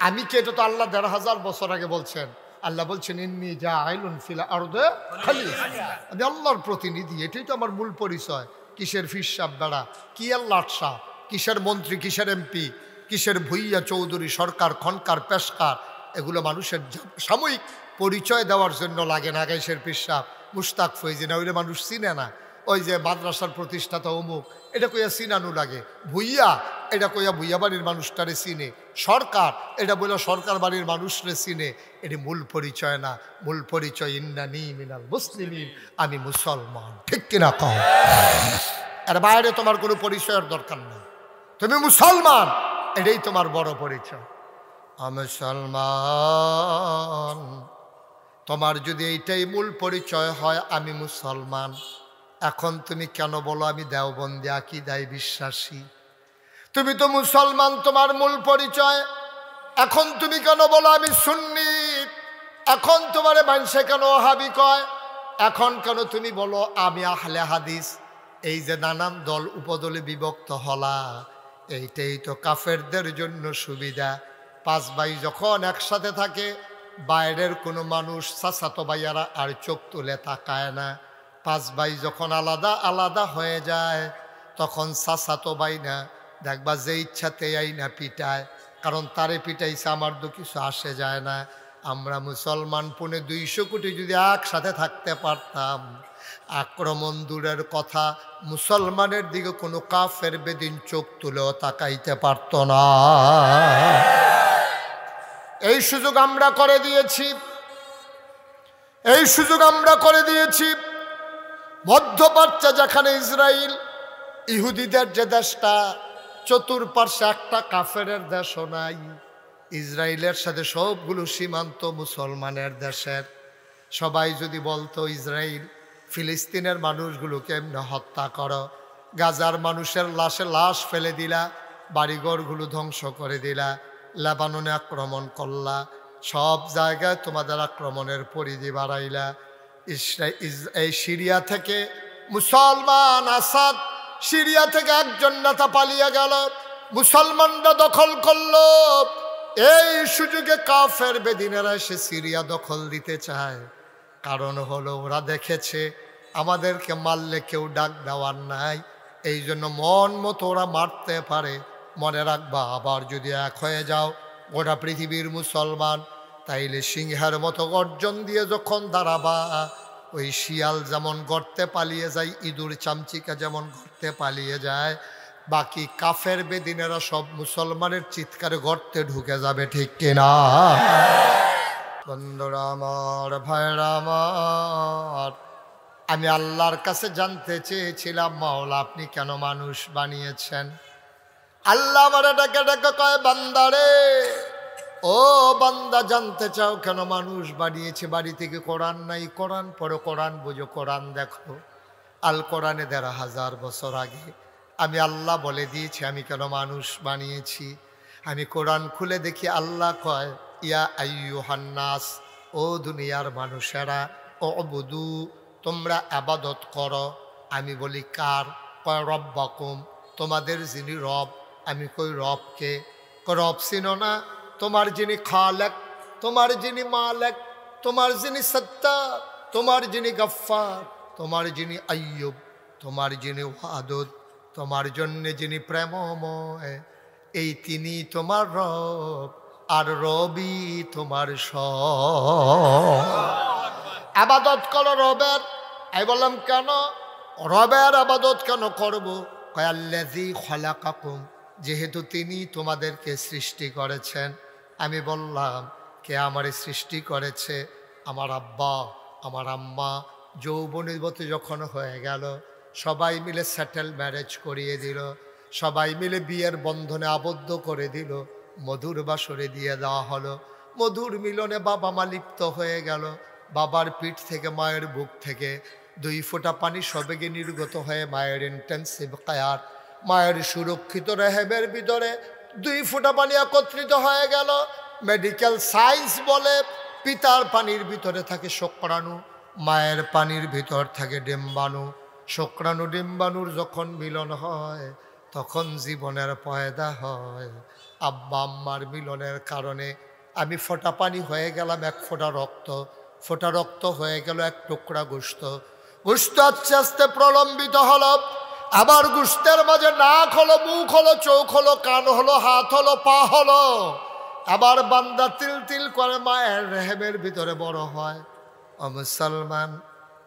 আমি কে এটা তো আল্লাহ ১৫০০ বছর আগে বলছেন। আল্লাহ বলছেন ইন্নী জাইলুন ফিল আরদে খলিফা, আমি আল্লাহর প্রতিনিধি, এটাই তো আমার মূল পরিচয়। কিসের ফিরসাব বেড়া, কি আল্লাহ শাহ, কিসের মন্ত্রী, কিসের এমপি, কিসের ভুইয়া চৌধুরী, সরকার, খনকার, পেশকার, এগুলো মানুষের সাময়িক পরিচয় দেওয়ার জন্য লাগে না। গাইসের পিসাব, মুশতাক ফৈজি না, ওইটা মানুষ চিনে না। ওই যে মাদ্রাসার প্রতিষ্ঠাতা অমুক, এটা কইয়া চিনানো লাগে। ভুইয়া, এটা কইয়া ভুইয়া বাড়ির মানুষটারে চিনে। সরকার, এটা বলে সরকার বাড়ির মানুষরে চিনে। এটি মূল পরিচয় না। মূল পরিচয় ইন্নানী মিনাল মুসলিমিন, আমি মুসলমান, ঠিক কিনা কও? এর বাইরে তোমার কোনো পরিচয়ের দরকার নেই, তুমি মুসলমান, এটাই তোমার বড় পরিচয়। মুসলমান, তোমার যদি এইটাই মূল পরিচয় হয় আমি মুসলমান, এখন তুমি কেন বলো আমি দেওবন্দি আকীদায় বিশ্বাসী? তুমি তো মুসলমান, তোমার মূল পরিচয়। এখন তুমি কেন বলো আমি সুন্নি? এখন তোমারে মানুষে কেন ওহাবি কয়? এখন কেন তুমি বলো আমি আহলে হাদিস? এই যে নানান দল উপদলে বিভক্ত হলা, এইটাই তো কাফেরদের জন্য সুবিধা। 5 ভাই যখন একসাথে থাকে, বাইরের কোনো মানুষ চাচাতো ভাইয়ারা আর চোখ তুলে তাকায় না। 5 ভাই যখন আলাদা আলাদা হয়ে যায়, তখন চাচাতো ভাই না দেখবা যে ইচ্ছাতে আই না পিটায়, কারণ তারে পিটাইছে, আমার তো কিছু আসে যায় না। আমরা মুসলমান 250 কোটি যদি একসাথে থাকতে পারতাম, আক্রমণ দূরের কথা, মুসলমানের দিকে কোনো কাফের বেদিন চোখ তুলেও তাকাইতে পারত না। এই সুযোগ আমরা করে দিয়েছি, এই সুযোগ আমরা করে দিয়েছি। মধ্যপ্রাচ্যে যেখানে ইসরায়েল, ইহুদিদের যে দেশটা, চতুর্পার্শ্বে একটা কাফেরের দেশও নাই। ইসরায়েলের সাথে সবগুলো সীমান্ত মুসলমানের দেশের। সবাই যদি বলতো ইসরায়েল ফিলিস্তিনের মানুষগুলোকে এমনি হত্যা করো, গাজার মানুষের লাশে লাশ ফেলে দিলা, বাড়িঘরগুলো ধ্বংস করে দিলা, লেবাননে আক্রমণ করলা, সব জায়গায় তোমাদের আক্রমণের পরিধি বাড়াইলা। এই সিরিয়া থেকে মুসলমান আসাদ, সিরিয়া থেকে একজন নেতা পালিয়ে গেল, মুসলমানরা দখল করলো। এই সুযোগে কাফের বেদিনেরা এসে সিরিয়া দখল দিতে চায়। কারণ হলো ওরা দেখেছে আমাদেরকে মারলে কেউ ডাক দেওয়ার নাই, এই জন্য মন মতো ওরা মারতে পারে। মনে রাখবা, আবার যদি এক হয়ে যাও গোটা পৃথিবীর মুসলমান, তাইলে সিংহের মতো গর্জন দিয়ে যখন দাঁড়াবা, ওই শিয়াল যেমন গর্তে পালিয়ে যায়, ইঁদুর চামচিকা যেমন গর্তে পালিয়ে যায়, বাকি কাফের বেদিনেরা সব মুসলমানের চিৎকারে গর্তে ঢুকে যাবে, ঠিক কিনা? বন্ধুরা আমার, ভাইরা আমার, আমি আল্লাহর কাছে জানতে চেয়েছিলাম, মাওলা আপনি কেন মানুষ বানিয়েছেন? আল্লাহ আমার ডাকে ডাকে কয়, বান্দারে, ও বান্দা, জানতে চাও কেন মানুষ বানিয়েছে? বাড়ি থেকে কোরআন নাই, কোরআন পড়ো, কোরআন বুঝো, কোরআন দেখো। আল কোরআনে ১৫০০ বছর আগে আমি আল্লাহ বলে দিয়েছি আমি কেন মানুষ বানিয়েছি। আমি কোরআন খুলে দেখি আল্লাহ কয়, ইয়া আইয়ুহান নাস, ও দুনিয়ার মানুষেরা, ও বুদু, তোমরা আবাদত করো। আমি বলি কার? কয় রব্বাকুম, তোমাদের যিনি রব। আমি কই রবকে? রব চিনো না? তোমার যিনি খালেক, তোমার যিনি মালেক, তোমার যিনি সত্তার, তোমার যিনি গফফার, তোমার যিনি আইয়ুব, তোমার যিনি ওয়াদুদ, তোমার জন্যে যিনি প্রেমময়, এই তিনি তোমার রব, আর রবি তোমার সব। আবাদত করো রবের। আমি বললাম কেন রবের আবাদত কেন করব? কয় আল্লাযী খালাকাকুম, যেহেতু তিনি তোমাদেরকে সৃষ্টি করেছেন। আমি বললাম কে আমারে সৃষ্টি করেছে? আমার আব্বা, আমার আম্মা, যৌবনীবতী যখন হয়ে গেল, সবাই মিলে সেটেল ম্যারেজ করিয়ে দিল, সবাই মিলে বিয়ের বন্ধনে আবদ্ধ করে দিল, মধুর বাসরে দিয়ে দেওয়া হলো। মধুর মিলনে বাবা মা লিপ্ত হয়ে গেল। বাবার পিঠ থেকে, মায়ের বুক থেকে 2 ফোঁটা পানি সবেগে নির্গত হয়ে মায়ের ইন্টেন্সিভ কেয়ার, মায়ের সুরক্ষিত রেহেবের ভিতরে 2 ফোঁটা পানি একত্রিত হয়ে গেল। মেডিকেল সায়েন্স বলে পিতার পানির ভিতরে থাকে শুক্রাণু, মায়ের পানির ভিতর থাকে ডিম্বাণু। শুক্রাণু ডিম্বাণুর যখন মিলন হয় তখন জীবনের পয়দা হয়। আব্বা আম্মার মিলনের কারণে আমি ফোঁটা পানি হয়ে গেলাম 1 ফোঁটা রক্ত, ফোঁটা রক্ত হয়ে গেল 1 টুকরা গোশত। গোশত আস্তে আস্তে প্রলম্বিত হলো, আবার গোশতের মাঝে নাক হলো, মুখ হলো, চোখ হলো, কান হলো, হাত হলো, পা হলো। আবার বান্দা তিল তিল করে মায়ের রেহেমের ভিতরে বড় হয়। ও মুসলমান,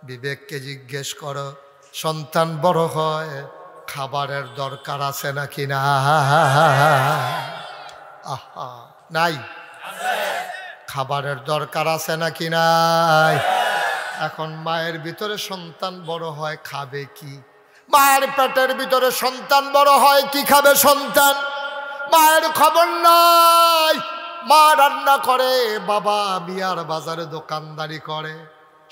বিবেককে জিজ্ঞেস করো, সন্তান বড় হয়, খাবারের দরকার আছে নাকি না? আহা, নাই? খাবারের দরকার আছে নাকি নাই? এখন মায়ের ভিতরে সন্তান বড় হয়, খাবে কি? মায়ের পেটের ভিতরে সন্তান বড় হয়, কি খাবে সন্তান? মায়ের খবর নাই। মা রান্না করে, বাবা মিয়ার বাজারে দোকানদারি করে।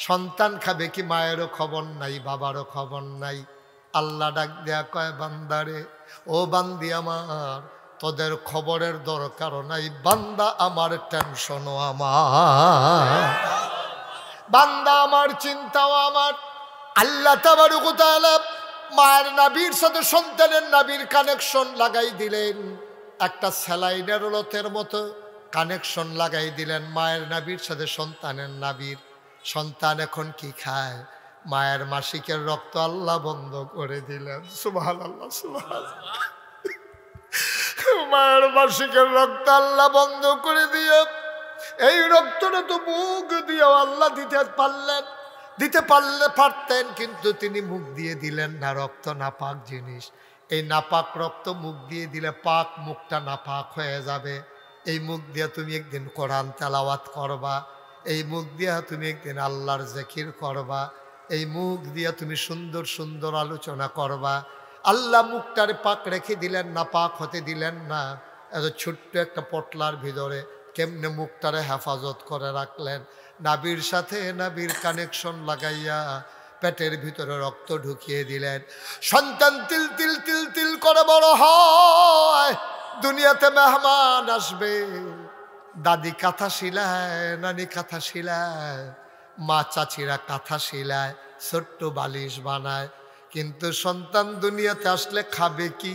সন্তান খাবে কি? মায়েরও খবর নাই, বাবারও খবর নাই। আল্লাহ ডাক দেয়া কয়, বান্দারে, ও বান্দি আমার, তোদের খবরের দরকারও নাই, বান্দা আমার টেনশনও আমার, বান্দা আমার চিন্তাও আমার। আল্লাহ তাবারক ওয়া তাআলা মায়ের নাভির সাথে সন্তানের নাভির কানেকশন লাগাই দিলেন। একটা স্যালাইনের লতের মতো কানেকশন লাগাই দিলেন মায়ের নাভির সাথে সন্তানের নাভির। সন্তান এখন কি খায়? মায়ের মাসিকের রক্ত আল্লাহ বন্ধ করে দিলেন। সুবহানাল্লাহ, সুবহানাল্লাহ। মায়ের মাসিকের রক্ত আল্লাহ বন্ধ করে দিয়ে, এই রক্তটা তো মুখ দিয়ে আল্লাহ দিতে পারতেন, কিন্তু তিনি মুখ দিয়ে দিলেন না। রক্ত নাপাক জিনিস, এই নাপাক রক্ত মুখ দিয়ে দিলে পাক মুখটা নাপাক হয়ে যাবে। এই মুখ দিয়ে তুমি একদিন কোরআন তেলাওয়াত করবা, এই মুখ দিয়ে তুমি একদিন আল্লাহর জিকির করবা, এই মুখ দিয়ে তুমি সুন্দর সুন্দর আলোচনা করবা। আল্লাহ মুখটারে পাক রেখে দিলেন না, পাক হতে দিলেন না। এত ছোট্ট একটা পটলার ভিতরে কেমনে মুখটারে হেফাজত করে রাখলেন? নাভির সাথে নাভির কানেকশন লাগাইয়া পেটের ভিতরে রক্ত ঢুকিয়ে দিলেন। সন্তান তিল তিল তিল তিল করে বড় হয়। দুনিয়াতে মেহমান আসবে, দাদি কাঁথা শিলায়, নানি কাঁথা শিলায়, মা চাচিরা কাঁথা শিলায়, ছোট্ট বালিশ বানায়। কিন্তু সন্তান দুনিয়াতে আসলে খাবে কি?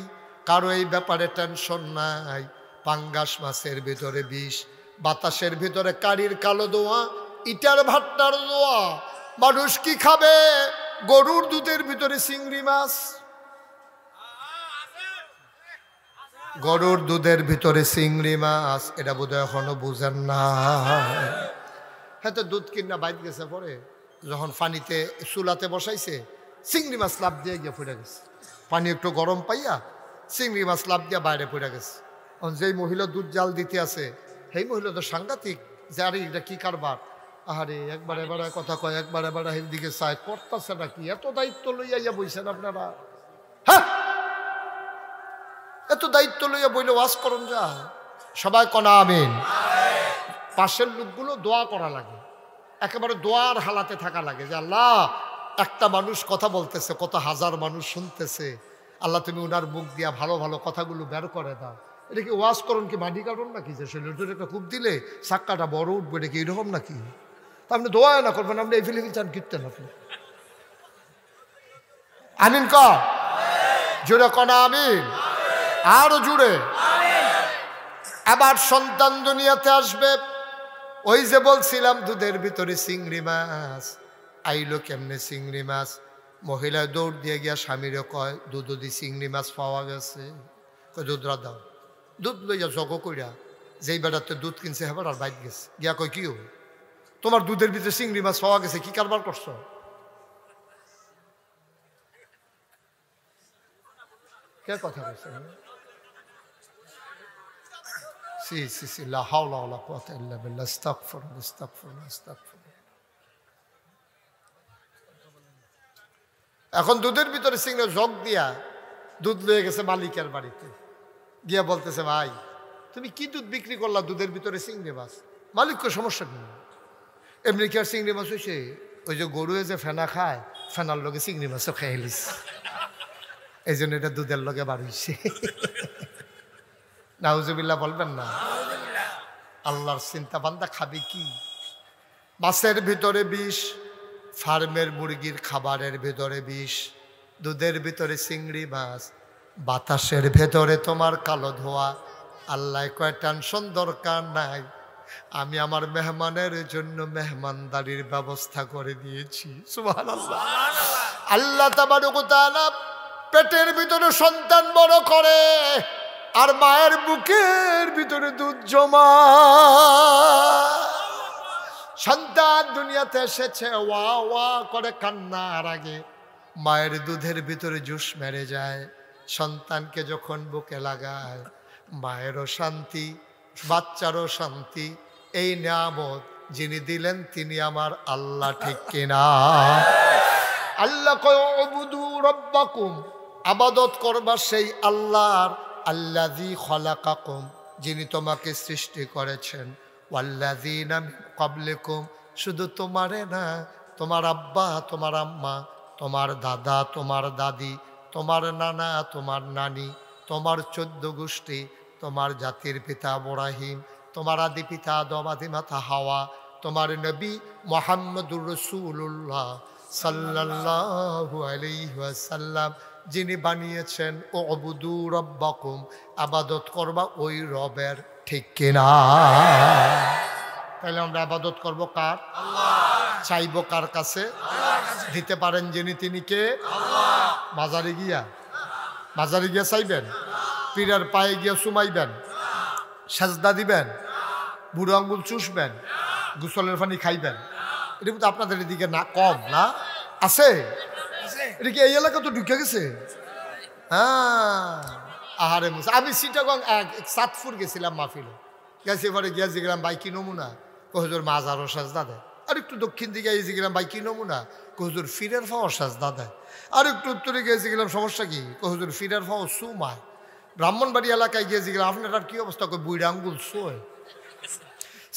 কারো এই ব্যাপারে টেনশন নাই। পাঙ্গাস মাছের ভিতরে বিষ, বাতাসের ভিতরে কারির কালো দোয়া, ইটার ভাট্টার দোয়া। মানুষ কি খাবে? গরুর দুধের ভিতরে চিংড়ি মাছ, গরুর দুধের ভিতরে চিংড়ি মাছ। এটা বোধহয় এখনো বুঝেন না। হ্যাঁ, তো দুধ কিনা বাইর গেছে, পরে যখন পানিতে চুলাতে বসাইছে, চিংড়ি মাছ লাভ দিয়ে গিয়ে পড়ে গেছে। পানি একটু গরম পাইয়া চিংড়ি মাছ লাভ দিয়ে বাইরে পড়ে গেছে। যেই মহিলা দুধ জাল দিতে আছে, সেই মহিলা তো সাংঘাতিক, যে আরে এটা কি কারবার। আরে একবারে এবারে কথা কয়, একবারে এবারে দিকে চায়, করতেছে নাকি? এত দায়িত্ব লইয়া ইয়া বইছেন আপনারা? হ্যাঁ, এত দায়িত্ব লইয়া বইলে ওয়াজ করুন যা। সবাই কনা আমিন। পাশের লোকগুলো দোয়া করা লাগে, একেবারে দোয়ার হালাতে থাকা লাগে যে আল্লাহ, একটা মানুষ কথা বলতেছে, কত হাজার মানুষ শুনতেছে, আল্লাহ তুমি উনার মুখ দিয়া ভালো ভালো কথাগুলো বের করে দাও। এটা কি ওয়াজ করুন কি মাটি কাটুন নাকি? যে শরীর একটা খুব দিলে চাক্কাটা বড় উঠবে, এটা কি এরকম নাকি? তা আপনি দোয়া না করবেন, আপনি এই ফিলিপি চান কীর্তেন আপনি। আমিন ক জোরে কনা আমিন, আরো জুড়ে। আবার সন্তান দুনিয়াতে আসবে। ওই যে বলছিলাম দুধের ভিতরে চিংড়ি মাছ, আইলো কেমনে চিংড়ি মাছ? মহিলা দৌড় দিয়ে গিয়া স্বামীরে কয়, দুধ চিংড়ি মাছ পাওয়া গেছে। দুধ দাও। দুধ লইয়া জগ কইরা যেই বেড়াতে দুধ কিনছে হেবার আর বাইক গেছে, গিয়া কয় কি তোমার দুধের ভিতরে চিংড়ি মাছ পাওয়া গেছে, কি কারবার করছো? কে কথা বলছে? সি সি সি, লা হাওলা ওয়ালা কুওয়াতা ইল্লা বিল্লাহ, আস্তাগফিরুল্লাহ, আস্তাগফিরুল্লাহ, আস্তাগফিরুল্লাহ। এখন দুধের ভিতরে চিংড়ি জগ দিয়া দুধ লয়ে গেছে মালিকের বাড়িতে, গিয়া বলতেছে ভাই তুমি কি দুধ বিক্রি করলা দুধের ভিতরে চিংড়ি মাছ? মালিককে সমস্যা কি? এমনি কি আর চিংড়ি মাছ হয়েছে? ওই যে গরুয়ে যে ফেনা খায়, ফেনার লগে চিংড়ি মাছও খেয়ে এলিস, এই জন্য এটা দুধের লগে বার হইছে। নাউজুবিল্লাহ বলবেন না? আল্লাহর চিন্তা, বান্দা খাবে কি? মাছের ভিতরে বিষ, ফার্মের মুরগির খাবারের ভিতরে বিষ, দুধের ভিতরে চিংড়ি মাছ, বাতাসের ভেতরে তোমার কালো ধোয়া। আল্লাহ কয় টেনশন দরকার নাই, আমি আমার মেহমানের জন্য মেহমানদারির ব্যবস্থা করে দিয়েছি। সুবহানাল্লাহ। আল্লাহ তাবারক ওয়া তাআলা পেটের ভিতরে সন্তান বড় করে আর মায়ের বুকের ভিতরে দুধ জমা। সন্তান দুনিয়াতে এসেছে, ওয়া ওয়া করে কান্নার আগে মায়ের দুধের ভিতরে জুস মেরে যায়। সন্তানকে যখন বুকে লাগায়, মায়েরও শান্তি, বাচ্চারও শান্তি। এই নিয়ামত যিনি দিলেন তিনি আমার আল্লাহ, ঠিক কিনা? আল্লাহ কয় উবুদু রাব্বাকুম, আবাদত করবা সেই আল্লাহর, আল্লাযী খলাকাকুম, যিনি তোমাকে সৃষ্টি করেছেন, ওয়াল্লাযীনা মিন ক্বাবলিকুম, শুধু তোমারে না, তোমার আব্বা, তোমার আম্মা, তোমার দাদা, তোমার দাদি, তোমার নানা, তোমার নানি, তোমার 14 গোষ্ঠী, তোমার জাতির পিতা ইব্রাহিম, তোমার আদি পিতা আদম, আদি মাতা হাওয়া, তোমার নবী মুহাম্মদুর রাসূলুল্লাহ সাল্লাল্লাহু আলাইহি ওয়াসাল্লাম যিনি বানিয়েছেন। উবুদু রাব্বাকুম, আবাদত করবা ওই রবের, ঠিক কিনা? তাহলে আমরা আবাদত করব কার? আল্লাহ। চাইব কার কাছে? আল্লাহর কাছে। দিতে পারেন যিনি, তিনি কে? আল্লাহ। মাজারে গিয়া চাইবেন? পীরের পায়ে গিয়া সুমাইবেন? সাজদা দিবেন? বুড়ো আঙ্গুল চুষবেন? গোসলের পানি খাইবেন? এটা কিন্তু আপনাদের এদিকে না কম না আছে? এটা কি এই এলাকা তো ঢুকে গেছে? হ্যাঁ, আহারে মুসা। আমি চিটাগং সাতপুর গেছিলাম মাহফিলে, গেছি পরে গিয়া জিগলাম ভাই কি নমুনা? হুজুর মাজারও সাজদা দেয়। আর একটু দক্ষিণ দিকে গেছিলাম ভাই কি নমুনা? হুজুর ফিরের ফাওয়ার সাজদা দেয়। আর একটু উত্তরে গিয়েছিলাম, সমস্যা কি? হুজুর ফিরের ফাওয়ার সুমায়। ব্রাহ্মণবাড়ি এলাকায় গিয়েছিলাম, আপনার আর কি অবস্থা? বুড়া আঙ্গুল শোয়।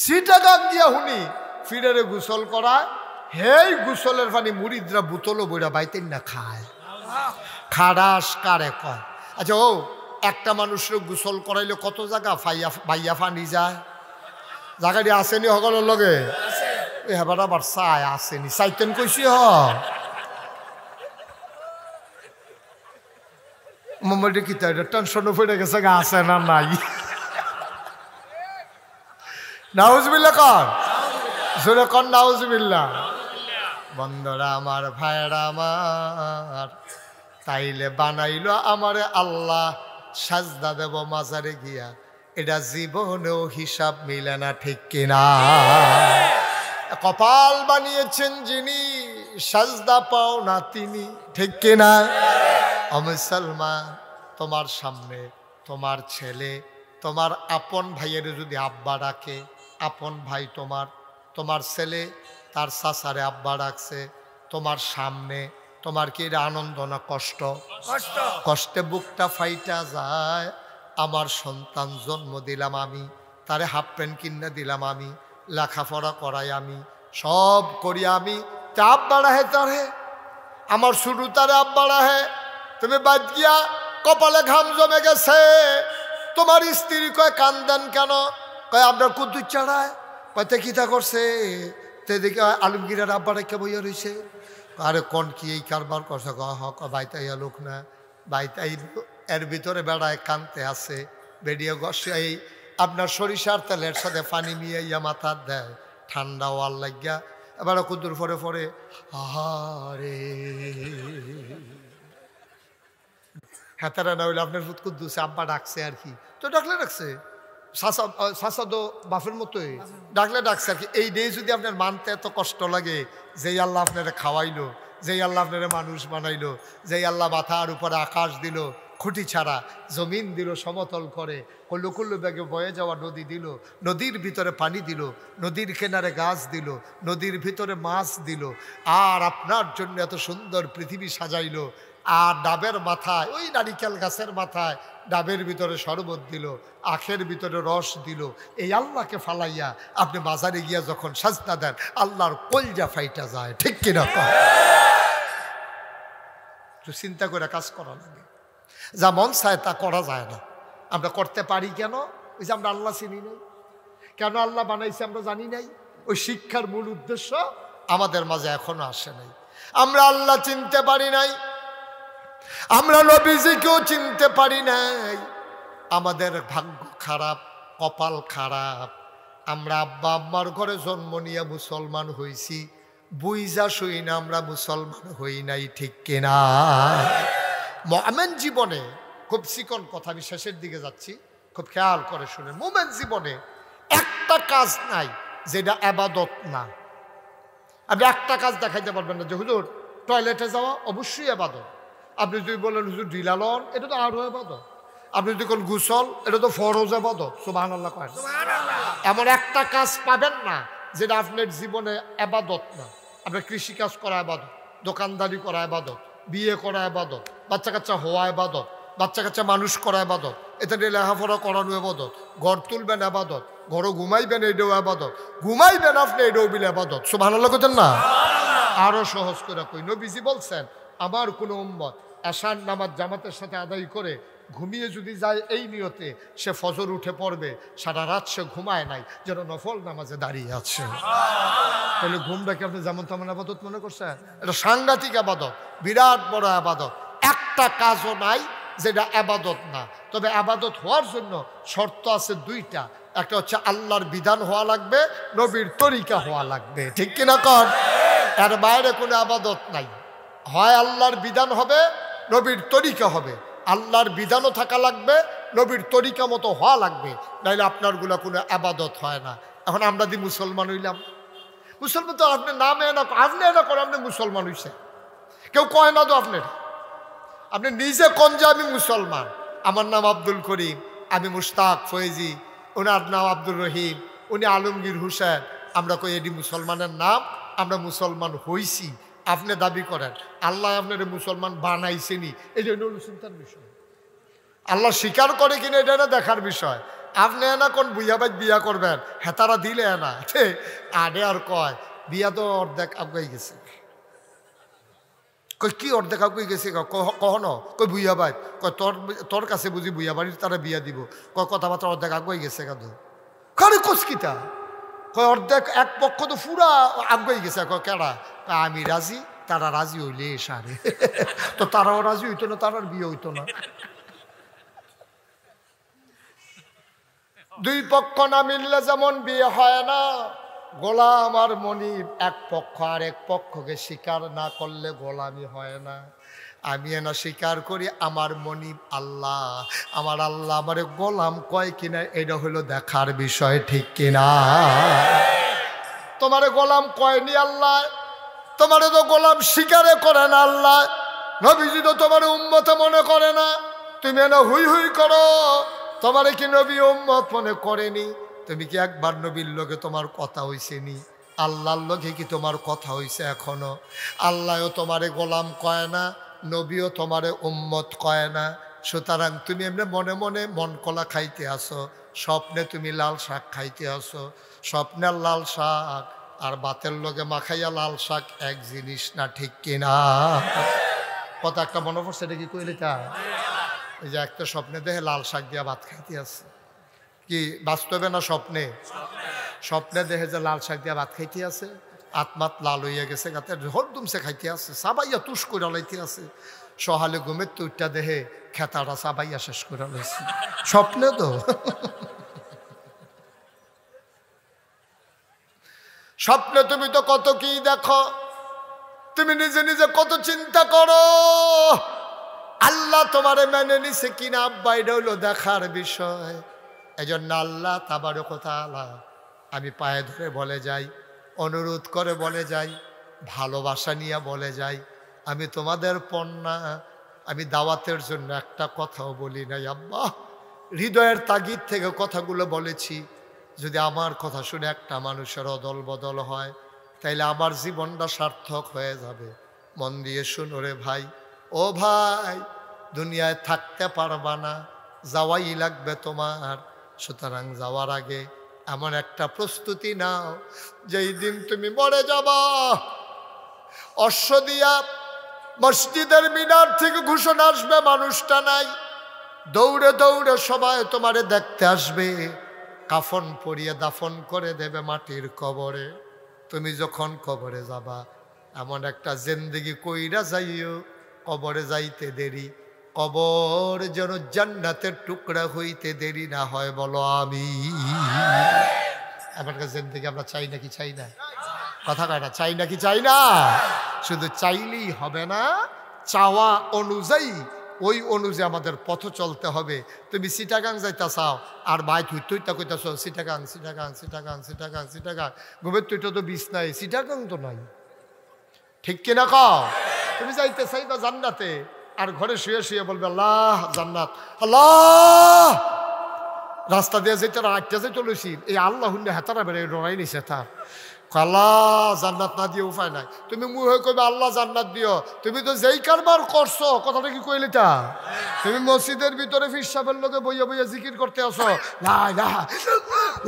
চিটাগাং গিয়া শুনি ফিরেরে গোসল করায়, হেই গোসলের পানি মুরিদরা বোতলও বইরা বাইতেন না খায়। খাড়াস কারে কয়? আচ্ছা ও একটা মানুষের গোসল করাইলে কত জায়গা বাইয়া ফানি যায়? জায়গাটি আসেনি সকলের লগে? এবার আবার চাই আসেনি, চাইতেন কইছি হ মোমবাইটি কি তাই টেনশনও পড়ে গেছে, গা আছে না নাই? নাউজুবিল্লাহ কর, জোরে কর নাউজুবিল্লাহ। বন্ধুরা আমার, ভাইরা আমার, তাইলে বানাইলো আমারে আল্লাহ, সাজদা দেব মাজারে গিয়া, এটা জীবনেও হিসাব মিলে না, ঠিক কিনা? কপাল বানিয়েছেন যিনি, সাজদা পাও না তিনি, ঠিক কিনা? মুসলমান, তোমার সামনে তোমার ছেলে তোমার আপন ভাইয়ের যদি আব্বা ডাকে, আপন ভাই তোমার ছেলে তার চাচারে আব্বা ডাকছে তোমার সামনে, তোমার কি এটা আনন্দ না কষ্ট? কষ্টে বুকটা ফাইটা যায়। আমার সন্তান জন্ম দিলাম আমি, তারে হাফ প্যান্ট কিনে দিলাম আমি, লেখাপড়া করাই আমি, সব করি আমি, তা আব্বা রাহে তারে, আমার শুরু তারে আব্বা রাহে। তুমি বাদ গিয়া কপালে ঘাম জমে গেছে, তোমার স্ত্রী কয় কান্দেন কেন? কয় আপনার কুদ্দুর চাড়ায়। কয়তে কিতা করছে? তে দেখি আলমগীরের আব্বা রেখে বইয়া রয়েছে। আরে কোন কি এই কারবার করছে? বাইতাইয়া লোক না, বাইতাই এর ভিতরে বেড়ায় কানতে আছে, বেরিয়ে গসে এই আপনার সরিষার তেলের সাথে পানি মিয়াইয়া মাথার দেয়, ঠান্ডা ওয়াল লাগিয়া। এবার কুদ্দুর ফরে ফরে আহারে হেতারা না হইলে আপনার কুদ্দুসে আব্বা ডাকছে আর কি, তো ডাকলে ডাকছে, শাসা তো বাপের মতোই ডাকলে ডাকছে আর কি। এই ডে যদি আপনার মানতে এত কষ্ট লাগে, যেই আল্লাহ আপনারা খাওয়াইলো, যেই আল্লাহ আপনারা মানুষ বানাইলো, যেই আল্লাহ মাথার উপরে আকাশ দিল, খুঁটি ছাড়া জমিন দিল সমতল করে, কল্লু কল্লু ব্যাগে বয়ে যাওয়া নদী দিল, নদীর ভিতরে পানি দিল, নদীর কিনারে গাছ দিল, নদীর ভিতরে মাছ দিল, আর আপনার জন্য এত সুন্দর পৃথিবী সাজাইলো। আর ডাবের মাথায়, ওই নারিকেল গাছের মাথায় ডাবের ভিতরে শরবত দিল, আখের ভিতরে রস দিল। এই আল্লাহকে ফালাইয়া আপনি বাজারে গিয়া যখন সাজদা দেন, আল্লাহর কলজা ফাইটা যায়, ঠিক কিনা? একটু চিন্তা করে কাজ করা লাগে। যা মন চায় তা করা যায় না। আমরা করতে পারি কেন? ওই যে আমরা আল্লাহ চিনি নাই। কেন আল্লাহ বানাইছে আমরা জানি নাই। ওই শিক্ষার মূল উদ্দেশ্য আমাদের মাঝে এখনো আসে নাই। আমরা আল্লাহ চিনতে পারি নাই, আমরা নবীজিকেও চিনতে পারি নাই। আমাদের ভাগ্য খারাপ, কপাল খারাপ। আমরা আব্বা আম্মার ঘরে জন্ম নিয়ে মুসলমান হইছি, বুইজা শুই না আমরা মুসলমান হই নাই, ঠিক কিনা? মুমিন জীবনে খুব চিকন কথা, আমি শেষের দিকে যাচ্ছি, খুব খেয়াল করে শুনে। মুমিন জীবনে একটা কাজ নাই যেটা ইবাদত না। আপনি একটা কাজ দেখাইতে পারবেন না যে হুজুর টয়লেটে যাওয়া অবশ্যই ইবাদত। আপনি যদি বলেন হুজুর ঢিলালন, এটা তো আরো ইবাদত। আপনি যদি কোন গোসল, এটা তো ফরজ ইবাদত। সুবহানাল্লাহ কয়। এমন একটা কাজ পাবেন না যেটা আপনার জীবনে ইবাদত না। আপনার কৃষিকাজ করা ইবাদত, দোকানদারি করা ইবাদত, বিয়ে করা ইবাদত, বাচ্চা কাচ্চা হওয়া ইবাদত, বাচ্চা কাচ্চা মানুষ করা ইবাদত, এটা নিয়ে লেখাপড়া করানো ইবাদত, ঘর তুলবেন ইবাদত, ঘরও ঘুমাইবেন এটাও ইবাদত, ঘুমাইবেন আপনি এটাও বিলে ইবাদত। সুবহানাল্লাহ কইতেন না? আরো সহজ করে কই, নবীজি বলছেন আমার কোনো উম্মত আশার নামাজ জামাতের সাথে আদায় করে ঘুমিয়ে যদি যায় এই নিয়তে, সে ফজর উঠে পড়বে, সারা রাত সে ঘুমায় নাই, যেন নফল নামাজে দাঁড়িয়ে আছে। তাহলে ঘুমটাকে আপনি যেমন তেমন আবাদত মনে করছেন? এটা সাংঘাতিক আবাদত, বিরাট বড় আবাদত। একটা কাজও নাই যেটা আবাদত না। তবে আবাদত হওয়ার জন্য শর্ত আছে দুইটা। একটা হচ্ছে আল্লাহর বিধান হওয়া লাগবে, নবীর তরিকা হওয়া লাগবে, ঠিক কিনা কর? এর বাইরে কোনো আবাদত নাই। হয় আল্লাহর বিধান হবে, নবীর তরিকা হবে। আল্লাহর বিধানও থাকা লাগবে, নবীর তরিকা মতো হওয়া লাগবে, নাইলে আপনারগুলো কোনো আবাদত হয় না। এখন আমরা দি মুসলমান হইলাম, মুসলমান তো আপনি নামে না, আপনি না করে আপনি মুসলমান হইছে, কেউ কয় না তো আপনার। আপনি নিজে কোন যে আমি মুসলমান, আমার নাম আব্দুল করিম, আমি মুশতাক ফয়েজি, ওনার নাম আব্দুর রহিম, উনি আলমগীর হোসেন। আমরা কই এটি মুসলমানের নাম, আমরা মুসলমান হইছি। আপনি দাবি করেন আল্লাহ আপনার মুসলমান বানাইছেনি, এটা হলো চিন্তার বিষয়। আল্লাহ স্বীকার করে কিনা এটা না দেখার বিষয়। আপনি না কোন বুইয়া ভাই বিয়া করবেন, হেতারা দিলে না আরে আর কয় বিয়া তো অর্ধেক আগুয়াই গেছে। কই কি অর্ধেক আগুয়াই গেছে? কখনো কই বুইয়া ভাই কয় তোর কাছে বুঝি বুইয়া বাড়ির তারা বিয়া দিব, কয় কথাবার্তা অর্ধেক আগুয়াই গেছে। কাঁদো খালি কচকিতা কয় অর্ধেক, এক পক্ষ তো পুরা আগুয়াই গেছে। কয় কেডা? আমি রাজি, তারা রাজি হইলে সারে। তো তারাও রাজি হইতো না, তারার বিয়ে হইতো না। দুই পক্ষ না মিললে যেমন বিয়ে হয় না, গোলাম আর মনিব এক পক্ষ আর এক পক্ষকে স্বীকার না করলে গোলামি হয় না। আমি না স্বীকার করি আমার মনিব আল্লাহ, আমার আল্লাহ আমার গোলাম কয় কিনা এটা হলো দেখার বিষয়, ঠিক কিনা? তোমারে গোলাম কয়নি আল্লাহ, তোমারে তো গোলাম স্বীকারে করে না আল্লাহ। নবীজি তো তোমার উম্মত মনে করে না, তুমি না হুই হুই করো। তোমারে কি নবী উম্মত মনে করেনি? তুমি কি একবার নবীর লোকে তোমার কথা হইছে নি? আল্লাহর লোকে কি তোমার কথা হইছে এখনো? আল্লাহও তোমারে গোলাম কয় না, নবীও তোমারে উম্মত কয় না। সুতরাং তুমি এমনি মনে মনে মন কলা খাইতে আসো, স্বপ্নে তুমি লাল শাক খাইতে আসো। স্বপ্নের লাল শাক আর বাতের লোকে মাখাইয়া লাল শাক এক জিনিস না, ঠিক কিনা? কথা একটা মনে পড়ছে, এটা কি কইলে তা? এই যে একটা স্বপ্নে দেখে লাল শাক দিয়া ভাত খাইতে আছে, কি বাস্তবে না স্বপ্নে? স্বপ্নে দেখে যে লাল শাক দিয়া ভাত খাইতে আছে, আত্মাত লাল হইয়া গেছে, গাতে হরদুমসে খাইতে আছে, সাবাইয়া তুষ করে লাইতে আছে। সহালে ঘুমের তো উঠটা দেখে খেতাটা সাবাইয়া শেষ করে লাইছে। স্বপ্নে তো স্বপ্নে তুমি তো কত কি দেখো, তুমি নিজে নিজে কত চিন্তা করো। আল্লাহ তোমারে মেনে নিছে কিনা আব্বা, এটা হইলো দেখার বিষয়। এই জন্য আল্লাহ তাবারক ওয়া তাআলা আমি পায়ে ধরে বলে যাই, অনুরোধ করে বলে যাই, ভালোবাসা নিয়ে বলে যাই, আমি তোমাদের পণ্যা, আমি দাওয়াতের জন্য একটা কথাও বলি নাই আব্বা, হৃদয়ের তাগিদ থেকে কথাগুলো বলেছি। যদি আমার কথা শুনে একটা মানুষের অদল বদল হয় তাইলে আমার জীবনটা সার্থক হয়ে যাবে। মন দিয়ে শুনো রে ভাই, ও ভাই, দুনিয়ায় থাকতে পারবা না, যাওয়াই লাগবে তোমার। সুতরাং যাওয়ার আগে এমন একটা প্রস্তুতি নাও, যেই দিন তুমি মরে যাবা, অশ্ব দিয়া মসজিদের মিনার থেকে ঘোষণা আসবে মানুষটা নাই, দৌড়ে দৌড়ে সবাই তোমারে দেখতে আসবে, কাফন পরিয়ে দাফন করে দেবে মাটির কবরে। তুমি যখন কবরে যাবা এমন একটা জিন্দেগি কইরা যাইও, কবরে যাইতে দেরি, কবর যেন জান্নাতের টুকরা হইতে দেরি না হয়। বলো আমি। এমনকার জিন্দেগি আমরা চাই নাকি চাই না? কথা কয় না, চাই নাকি চাই না? শুধু চাইলেই হবে না, চাওয়া অনুযায়ী ওই অনুযায়ী আমাদের পথ চলতে হবে। তুমি চিটাগাং যাইতা চাও আর ভাই তুইটা কইতাছ চিটাগাং চিটাগাং চিটাগাং চিটাগাং চিটাগাং, ঘুমের তুইটা তো বিষ নাই, চিটাগাং তো নাই, ঠিক কিনা কও? তুমি যাইতে চাইবা জান্নাতে আর ঘরে শুয়ে শুয়ে বলবে আল্লাহ জান্নাত, আল্লাহ রাস্তা দিয়ে যেতে আটটা যে চলেছি, এই আল্লাহ হুন্ডে হেতারা বেড়ে ডরাই নিছে তার, আল্লাহ জান্নাত না দিয়ে উপায় নাই। তুমি মুহে কইবে আল্লাহ জান্নাত দিও, তুমি তো যেই কারবার করছো, কথাটা কি কইলি তা? তুমি মসজিদের ভিতরে ফিরসাবের লোকে বইয়া বইয়া জিকির করতে আসো, লা ইলাহা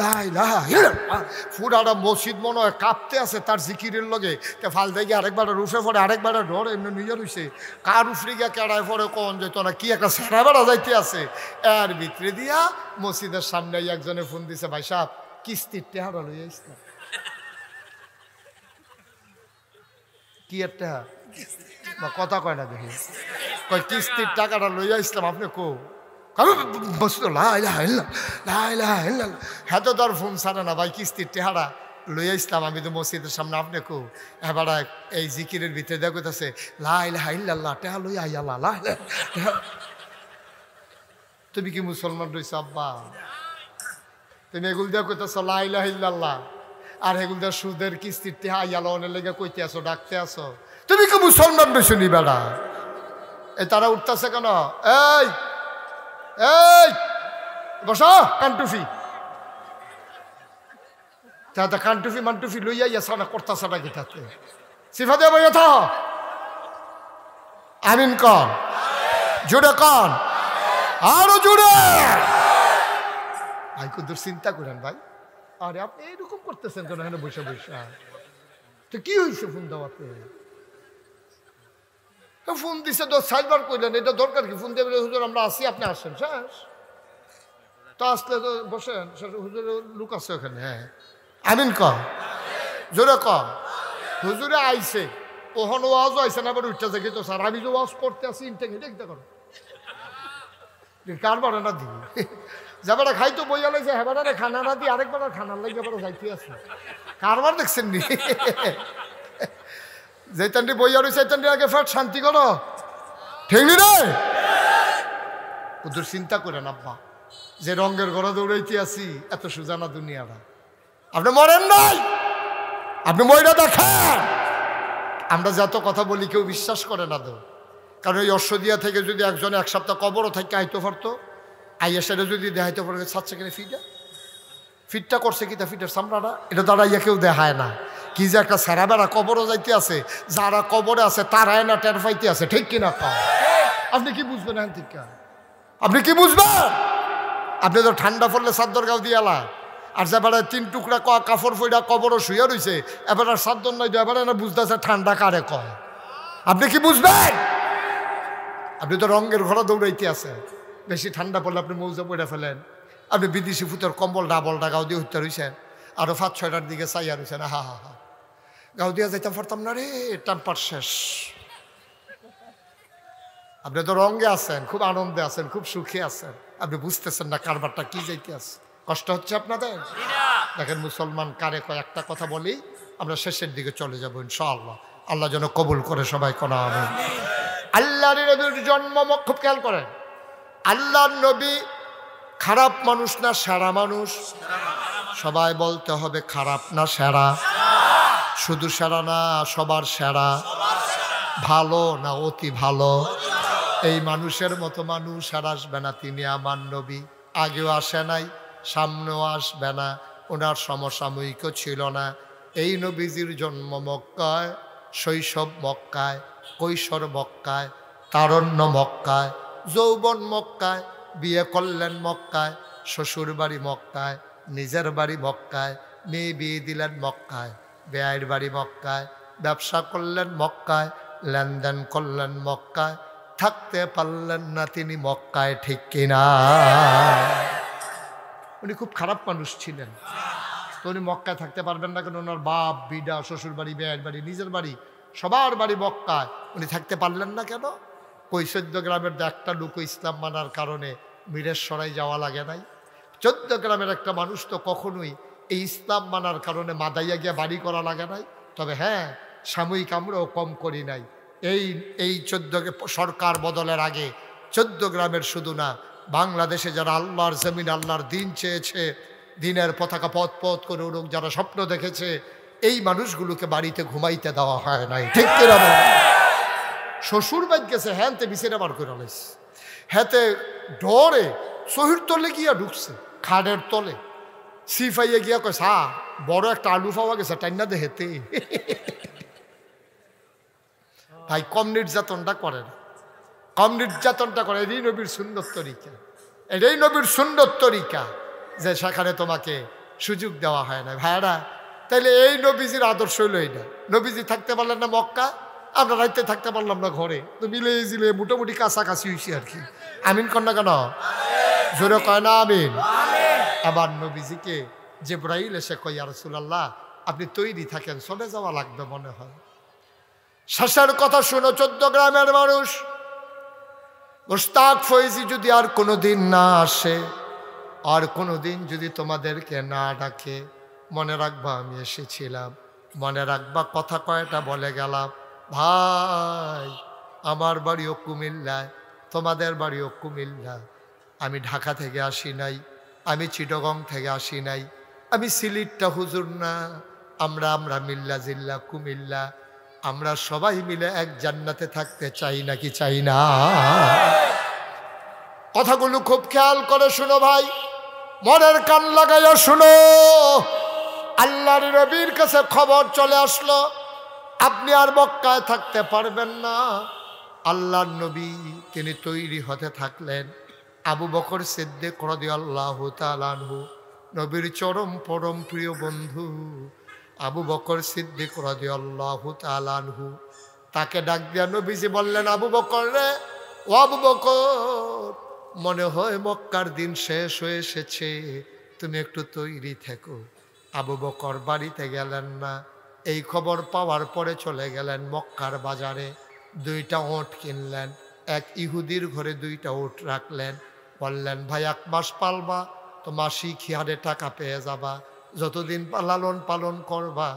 লা ইলাহা ইল্লাল্লাহ, পুরাটা মসজিদ মনে হয় কাঁপতে আছে তার জিকিরের লগে। তে ফাল দেখি আরেকবার রুফে পড়ে, আরেকবার ডর এমনি নিয়ে রইছে, কার উফরি গিয়া কেড়ায় পরে কোন যেত না, কি একটা সেরা বেড়া যাইতে আছে। এর ভিতরে দিয়া মসজিদের সামনে একজনে ফোন দিছে, ভাই সাহেব কিস্তির টেহারা লইয়া ইসলাম। কি একটা কথা কয় না দেখি, কয় কিস্তির টাকাটা লইয়া ইসলাম আপনি কো বসতো হ্যাঁ তো তোর ফোন ছাড়ে না ভাই, কিস্তির টেহারা লইয়া ইসলাম আমি তো মসজিদের সামনে আপনি কো। এবার এই জিকিরের ভিতরে দেখতেছে লাইল্লাহ টেহা লইয়া আইয়াল্লাহ। তুমি কি মুসলমান রয়েছ আব্বা? তুমি এগুল দিয়া কইতেছ লাইল্লাহ, আর এগুল দিয়া সুদের কিস্তির টেহা আইয়াল্লাহ অনেক লেগে কইতে আসো, ডাকতে আসো। তুমি কি মুসলমান রয়েছ নি বেড়া? এই তারা উঠতেছে কেন? এই এই বসো, কানটুফি তাতে কানটুফি মানটুফি লইয়া ইয়া সানা করতেছে না গীতাতে সিফা দিয়ে বইয়া থা। আমিন কন, জুড়ে কন, আরো জুড়ে। ভাই কুদুর চিন্তা করেন ভাই, আরে আপনি এইরকম করতেছেন কেন এখানে বসে বসে? তো কি হয়েছে ফোন দেওয়াতে? ফোন দিছে তো সাইবার কইলেন, এটা দরকার কি? ফোন দিয়ে হুজুর আমরা আসি, আপনি আসেন, শেষ তো আসলে তো বসেন, হুজুরের লোক আছে ওখানে। হ্যাঁ আমিন ক, জোরে ক। হুজুরে আইছে, ওখান ওয়াজও আইসে না, আবার উঠতে যাকে তো স্যার আমি যে ওয়াজ করতে আসি ইনটেকে দেখতে করো কারবার না দিই যাবার খাইতো বইয়া লাগছে, হেবার খানা না দিয়ে আরেকবার খানার লাগে আবার যাইতে আছে, কারবার দেখছেন নি? যেতানটি বইয়া রয়েছে সেইটানটি আগে ফেট শান্তি করো, ঠিক নি রে? ওদের চিন্তা করেন আব্বা, যে রঙের ঘরে দৌড়াইতে আসি, এত সুজানা দুনিয়াটা। আপনি মরেন নাই, আপনি মইরা দেখেন। আমরা যত কথা বলি কেউ বিশ্বাস করে না তো, কারণ ওই অশ্বদিয়া থেকে যদি একজন এক সপ্তাহ কবরও থেকে আইতে পারতো, আইয়া সেটা যদি দেখাইতে পারে ছাড়ছে কিনা ফিটটা করছে কি তা ফিটের সামনাটা, এটা তারা ইয়া কেউ দেখায় না। কি যে একটা সেরা বেড়া কবরও যাইতে আছে, যারা কবরে আছে তারাই না টের পাইতে আছে, ঠিক কিনা? আপনি কি বুঝবেন? হ্যাঁ ঠিক, আপনি কি বুঝবেন? আপনি তো ঠান্ডা পড়লে চাদর গাও দিয়ালা, আর যেবারে 3 টুকরা কাপড় ফইরা কবরও শুয়ে রয়েছে, এবার আর চাদর নাই, এবার না বুঝতেছে ঠান্ডা কারে কয়। আপনি কি বুঝবেন? আপনি তো রঙের ঘরে দৌড়াইতে আছে, বেশি ঠান্ডা পড়লে আপনি মৌজা পড়ে ফেলেন, আপনি বিদেশি ফুতের কম্বল ডাবলটা গাও দিয়ে হইতে রয়েছেন, আরো 5-6টার দিকে চাইয়া রয়েছেন, হা হা হা গাও দিয়া যাইতাম পারতাম না রে, টেম্পার শেষ। আপনি তো রঙে আছেন, খুব আনন্দে আছেন, খুব সুখে আছেন, আপনি বুঝতেছেন না কারবারটা কি যাইতে আছে, কষ্ট হচ্ছে আপনাদের। দেখেন মুসলমান কারে কয় একটা কথা বলি, আমরা শেষের দিকে চলে যাবো ইনশাআল্লাহ। আল্লাহ যেন কবুল করে সবাই করা হবে। আল্লাহর নবীর জন্ম খুব খেয়াল করেন, আল্লাহর নবী খারাপ মানুষ না সেরা মানুষ? সবাই বলতে হবে খারাপ না সেরা? শুধু সেরা না, সবার সেরা। ভালো না অতি ভালো? এই মানুষের মতো মানুষ আর আসবে না, তিনি আমার নবী। আগেও আসে নাই, সামনেও আসবে না, ওনার সমসাময়িকও ছিল না। এই নবীজির জন্ম মক্কায়, শৈশব মক্কায়, কৈশোর মক্কায়, তারণ্য মক্কায়, যৌবন মক্কায়, বিয়ে করলেন মক্কায়, শ্বশুর বাড়ি মক্কায়, নিজের বাড়ি মক্কায়, মেয়ে বিয়ে দিলেন মক্কায়, বেয়াইর বাড়ি মক্কায়, ব্যবসা করলেন মক্কায়, লেনদেন করলেন মক্কায়, থাকতে পারলেন না তিনি মক্কায়, ঠিক কিনা? উনি খুব খারাপ মানুষ ছিলেন, তো উনি মক্কায় থাকতে পারবেন না কেন? ওনার বাপ বিডা, শ্বশুর বাড়ি, বেয়াইর বাড়ি, নিজের বাড়ি, সবার বাড়ি মক্কায়, উনি থাকতে পারলেন না কেন? কই 14 গ্রামের একটা লোক ইসলাম মানার কারণে মিরেশ্বরাই যাওয়া লাগে নাই? 14 গ্রামের একটা মানুষ তো কখনোই এই ইসলাম মানার কারণে মাদাইয়া গিয়ে বাড়ি করা লাগে নাই। তবে হ্যাঁ, সাময়িক আমরাও কম করি নাই। এই 14 সরকার বদলের আগে 14 গ্রামের শুধু না, বাংলাদেশে যারা আল্লাহর জমিন, আল্লাহর দিন চেয়েছে, দিনের পতাকা পথ পথ করে উড়ুক, যারা স্বপ্ন দেখেছে, এই মানুষগুলোকে বাড়িতে ঘুমাইতে দেওয়া হয় নাই, ঠিক কিনা? শ্বশুর বাড়ি গেছে, হ্যাঁতে বিছেনা বার করে আলাইছে, হ্যাঁতে ডরে শহীর তলে গিয়া ঢুকছে, খাটের তলে সিফাইয়া গিয়া কয়, সা বড় একটা আলু পাওয়া গেছে, টাইনা দে হেতে। ভাই, কম নির্যাতনটা করে না, কম নির্যাতনটা করে। এটাই নবীর সুন্নত তরিকা, এটাই নবীর সুন্নত তরিকা, যে সেখানে তোমাকে সুযোগ দেওয়া হয় না। ভাইরা, তাইলে এই নবীজির আদর্শ হইল এইটা। নবীজি থাকতে পারলেন না মক্কা, আমরা রাইতে থাকতে পারলাম না ঘরে, তো মিলে জিলে মোটামুটি কাছাকাছি হয়েছি আর কি। আমিন কন্যা কেন? জোরে কয় না আমিন। আবার নবীজিকে জিবরাইল এসে কয়, ইয়া রাসূলুল্লাহ, আপনি তৈরি থাকেন, চলে যাওয়া লাগবে মনে হয়। শেষের কথা শুনো 14 গ্রামের মানুষ, মুশতাক ফয়েজি যদি আর কোনোদিন না আসে, আর কোনোদিন যদি তোমাদেরকে না ডাকে, মনে রাখবা আমি এসেছিলাম, মনে রাখবা কথা কয়টা বলে গেলাম। ভাই, আমার বাড়িও কুমিল্লায়, তোমাদের বাড়িও কুমিল্লা। আমি ঢাকা থেকে আসি নাই, আমি চিটাগং থেকে আসি নাই, আমি সিলেটটা হুজুর না, আমরা মিল্লা জিল্লা কুমিল্লা, আমরা সবাই মিলে এক জান্নাতে থাকতে চাই নাকি চাই না? কথাগুলো খুব খেয়াল করে শুনো ভাই, মনের কান লাগাইয়া শুনো। আল্লাহর নবীর কাছে খবর চলে আসলো, আপনি আর মক্কায় থাকতে পারবেন না। আল্লাহর নবী তিনি তৈরি হতে থাকলেন। আবু বকর সিদ্দিক রাদিয়াল্লাহু তাআলা আনহু, নবীর চরম পরম প্রিয় বন্ধু আবু বকর সিদ্দিক রাদিয়াল্লাহু তাআলা আনহু, তাকে ডাক দিয়া নবীজি বললেন, আবু বকর রে, ও আবু বকর, মনে হয় মক্কার দিন শেষ হয়ে এসেছে, তুমি একটু তৈরি থেকো। আবু বকর বাড়িতে গেলেন না। এই খবর পাওয়ার পরে চলে গেলেন মক্কার বাজারে, 2টা ওট কিনলেন, এক ইহুদির ঘরে 2টা ওট রাখলেন, বললেন, ভাই 1 মাস পালবা তো মাসিক হারে টাকা পেয়ে যাবা, যতদিন লালন পালন করবা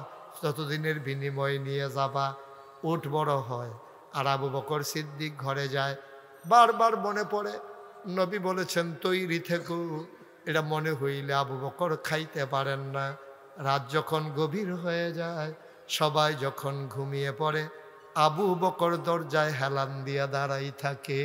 ততদিনের বিনিময়ে নিয়ে যাবা। উট বড় হয়। আর আবু বকর সিদ্দিক ঘরে যায়, বারবার মনে পড়ে, নবী বলেছেন তৈরি থেকো। এটা মনে হইলে আবু বকর খাইতে পারেন না। রাত যখন গভীর হয়ে যায়, সবাই যখন ঘুমিয়ে পড়ে, আবু বকর দরজায় হেলান দিয়া দাঁড়াই থাকে।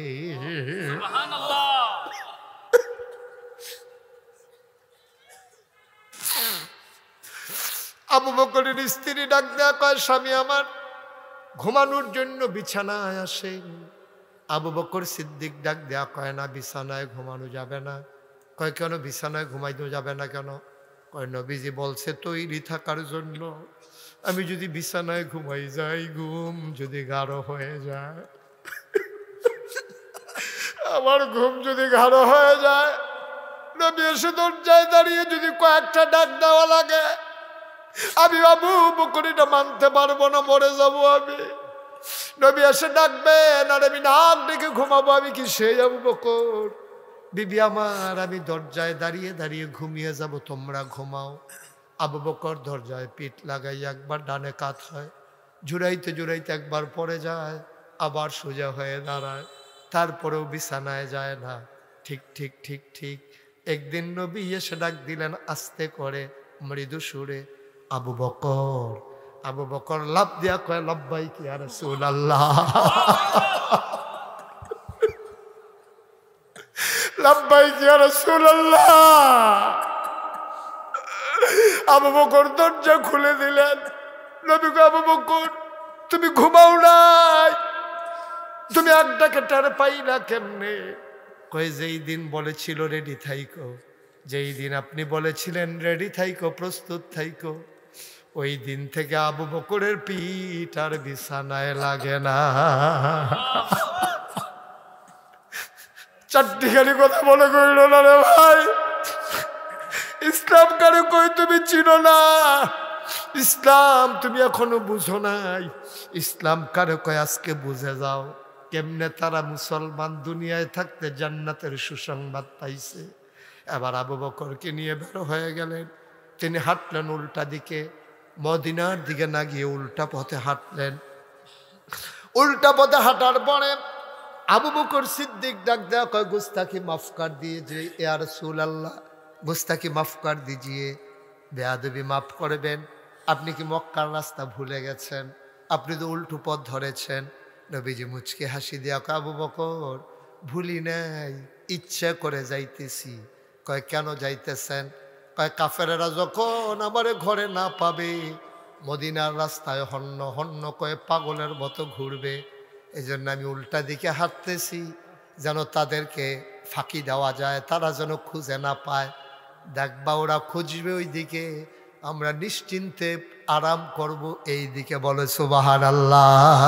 আবু বকরের স্ত্রী ডাক দেয়া কয়, স্বামী আমার ঘুমানোর জন্য বিছানায় আসেন। আবু বকর সিদ্দিক ডাক দেয়া কয়, না, বিছানায় ঘুমানো যাবে না। কয়, কেন বিছানায় ঘুমাইতে যাবে না কেন? কয়, নবীজি বলছে তৈরি থাকার জন্য। আমি যদি বিছানায় ঘুমাই যাই, ঘুম যদি গাঢ় হয়ে যায়, আমার ঘুম যদি গাঢ় হয়ে যায়, নবী এসে দরজায় দাঁড়িয়ে যদি কয়েকটা ডাক দেওয়া লাগে, আমি আবু বকর এটা মানতে পারবো না, মরে যাবো আমি। নবী এসে ডাকবেন আর আমি নাক ডেকে ঘুমাবো, আমি কি সেই আবু বকর? বিবি আমার, আমি দরজায় দাঁড়িয়ে দাঁড়িয়ে ঘুমিয়ে যাব, তোমরা ঘুমাও। আবু বকর দরজায় পিঠ লাগাই একবার ডানে কাত হয়, জুড়াইতে জুড়াইতে একবার পড়ে যায়, আবার সোজা হয়ে দাঁড়ায়, তারপরেও বিছানায় যায় না। ঠিক ঠিক ঠিক ঠিক একদিন নবী এসে ডাক দিলেন আস্তে করে, মৃদু সুরে, আবু বকর। আবু বকর লাফ দিয়া কয়, লাব্বাইক ইয়া রাসূলুল্লাহ। লাব্বাইক ইয়া রাসূলুল্লাহ। আবু বকর দরজা খুলে দিলেন। নবী গো আবু বকর, তুমি ঘুমাও নাই? তুমি একটাকে টের পাই না কেমনে? কই যেই দিন বলেছিল রেডি থাইকো, যেই দিন আপনি বলেছিলেন রেডি থাইকো, প্রস্তুত থাইকো, ওই দিন থেকে আবু বকরের পিঠ আর বিছানায় লাগে না। চারটিখানি কথা মনে করিল না রে ভাই। ইসলাম কারে কই তুমি চিনো না, ইসলাম তুমি এখনো বুঝো নাই। ইসলাম কারে কয় আজকে বুঝে যাও। কেমনে তারা মুসলমান দুনিয়ায় থাকতে জান্নাতের সুসংবাদ পাইছে। এবার আবু বকরকে নিয়ে বের হয়ে গেলেন। তিনি হাঁটলেন উল্টা দিকে, মদিনার দিকে না গিয়ে উল্টা পথে হাঁটলেন। উল্টা পথে হাঁটার পরে আবু বকর সিদ্দিক ডাক দেয়া কয় গুস্তাখি মাফ কর দিয়েছে ইয়া রাসূলুল্লাহ, গুস্তাখি মাফ কর দিজিয়ে, বেয়াদবি মাফ করবেন। আপনি কি মক্কার রাস্তা ভুলে গেছেন? আপনি তো উল্টো পথ ধরেছেন। নবীজি মুচকে হাসি দিয়া কয় আবু বকর ভুলি নাই, ইচ্ছা করে যাইতেছি। কয় কেন যাইতেছেন? কয় কাফেরেরা যখন আমারে ঘরে না পাবে, মদিনার রাস্তায় হন্য হন্য কয়ে পাগলের মতো ঘুরবে, এই জন্য আমি উল্টা দিকে হাঁটতেছি, যেন তাদেরকে ফাঁকি দেওয়া যায়, তারা যেন খুঁজে না পায়। দেখবা ওরা খুঁজবে ওই দিকে, আমরা নিশ্চিন্তে আরাম করব এই দিকে। বলে সুবহানাল্লাহ।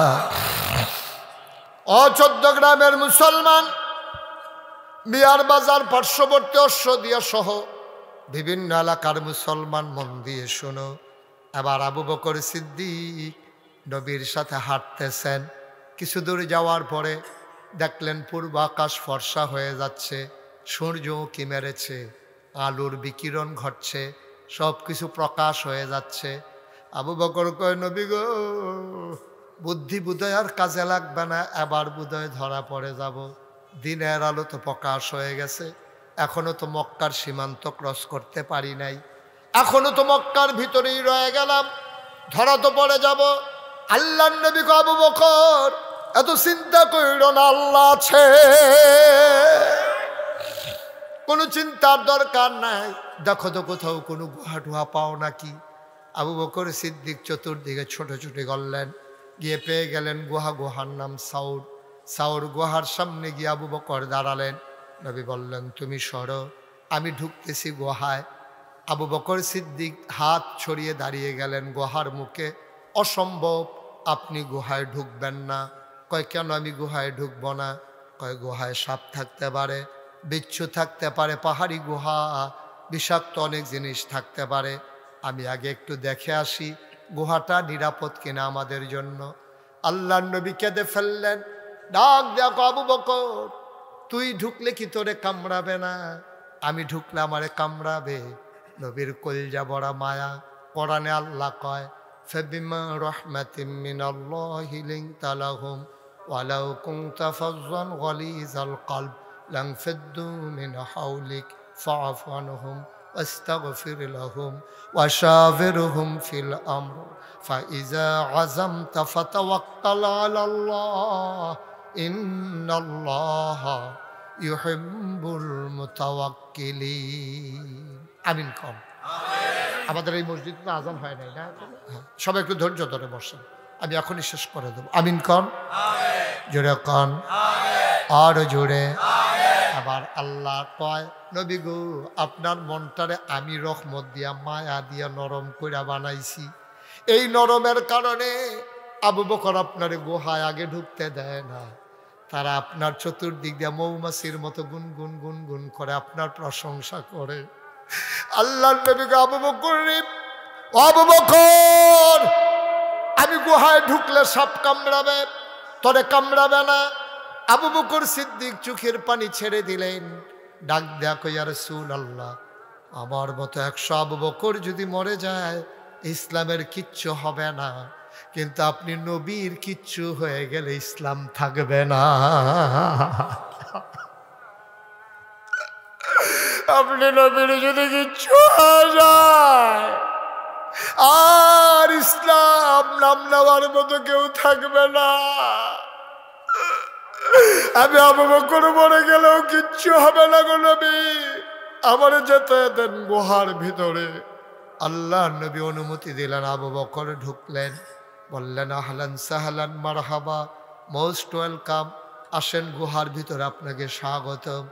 ও 14 গ্রামের মুসলমান, মিয়ার বাজার পার্শ্ববর্তী অশ্বদিয়া সহ বিভিন্ন এলাকার মুসলমান মন দিয়ে শোনো। এবার আবু বকর সিদ্দিক নবীর সাথে হাঁটতেছেন। কিছু দূর যাওয়ার পরে দেখলেন পূর্ব আকাশ ফর্সা হয়ে যাচ্ছে, সূর্য উঁকি মেরেছে, আলোর বিকিরণ ঘটছে, সব কিছু প্রকাশ হয়ে যাচ্ছে। আবু বকর কয় নবী গো, বুদ্ধি বুদয় আর কাজে লাগবে না, এবার বুদয় ধরা পড়ে যাব। দিনের আলো তো প্রকাশ হয়ে গেছে, এখনো তো মক্কার সীমান্ত ক্রস করতে পারি নাই, এখনো তো মক্কার ভিতরেই রয়ে গেলাম, ধরা তো পড়ে যাব। আল্লাহর নবী কয় আবু বকর এত চিন্তা কইরো না, আল্লাহ আছে, কোনো চিন্তার দরকার নাই। দেখো তো কোথাও কোনো গুহা টুহা পাও নাকি। আবু বকর সিদ্দিক চতুর্দিকে ছোট ছোট গড়লেন, গিয়ে পেয়ে গেলেন গুহা। গুহার নাম সাউর। সাউর গুহার সামনে গিয়ে আবু বকর দাঁড়ালেন। নবী বললেন তুমি সরো, আমি ঢুকতেছি গুহায়। আবু বকর সিদ্দিক হাত ছড়িয়ে দাঁড়িয়ে গেলেন গুহার মুখে। অসম্ভব, আপনি গুহায় ঢুকবেন না। কয় কেন আমি গুহায় ঢুকব না? কয় গুহায় সাপ থাকতে পারে, বিচ্ছু থাকতে পারে, পাহাড়ি গুহা, বিষাক্ত অনেক জিনিস থাকতে পারে, আমি আগে একটু দেখে আসি গুহাটা নিরাপদ কিনা আমাদের জন্য। আল্লাহর নবী কেঁদে ফেললেন, ডাক দেখো আবু বকর তুই ঢুকলে কি তোরে কামড়াবে না? আমি ঢুকলে আমারে কামড়াবে। নবীর কলজা বড়া মায়া। কোরআনে আল্লাহ কয় ফাবিমা রাহমাতিম মিনাল্লাহি লিনতা লাহুম ওয়ালাউ কুনতা ফাজ্জান গালিজাল কলব লানফাদ্দু মিন হাওলিক ফাআফু আনহুম واستغفر لهم وشاورهم في الأمر فإذا عزمت فتوكل على الله إن الله يحب المتوكلين। আমিন কম। আমাদের এই মসজিদে তো আজান হয় নাই না, সবাই একটু ধৈর্য ধরে বসেন, আমি এখনই শেষ করে দেব। আমিন কন, জোরে কন, আর জোরে। আবার আল্লাহ কয় নবী গো আপনার মনটারে আমি রহমত দিয়া মায়া দিয়া নরম কইরা বানাইছি। এই নরমের কারণে আবু বকর আপনার গুহায় আগে ঢুকতে দেয় না। তারা আপনার চতুর্দিক দিয়ে মৌমাছির মতো গুনগুন গুনগুন করে আপনার প্রশংসা করে। আল্লাহর নবী গো আবু বকর রে, ও আবু বকর আমি গুহায় ঢুকলে সাপ কামড়াবে, তোরে কামড়াবে না। আবু বকর সিদ্দিক চোখের পানি ছেড়ে দিলেন, ডাক দেখো ইয়া রাসূলুল্লাহ আমার মতো 100 আবু বকর যদি মরে যায় ইসলামের কিচ্ছু হবে না, কিন্তু আপনি নবীর কিচ্ছু হয়ে গেলে ইসলাম থাকবে না। আপনি নবীর যদি কিচ্ছু হয়ে যায় আর ইসলাম নাম নেওয়ার মতো কেউ থাকবে না। আমি আবু বকর মরে গেলেও কিচ্ছু হবে না গো নবী, আমার যেতে দেন গুহার ভিতরে। আল্লাহ নবী অনুমতি দিলেন, আবু বকর ঢুকলেন, বললেন আহলান সাহলান মারহাবা, মোস্ট ওয়েলকাম, আসেন গুহার ভিতরে, আপনাকে স্বাগতম।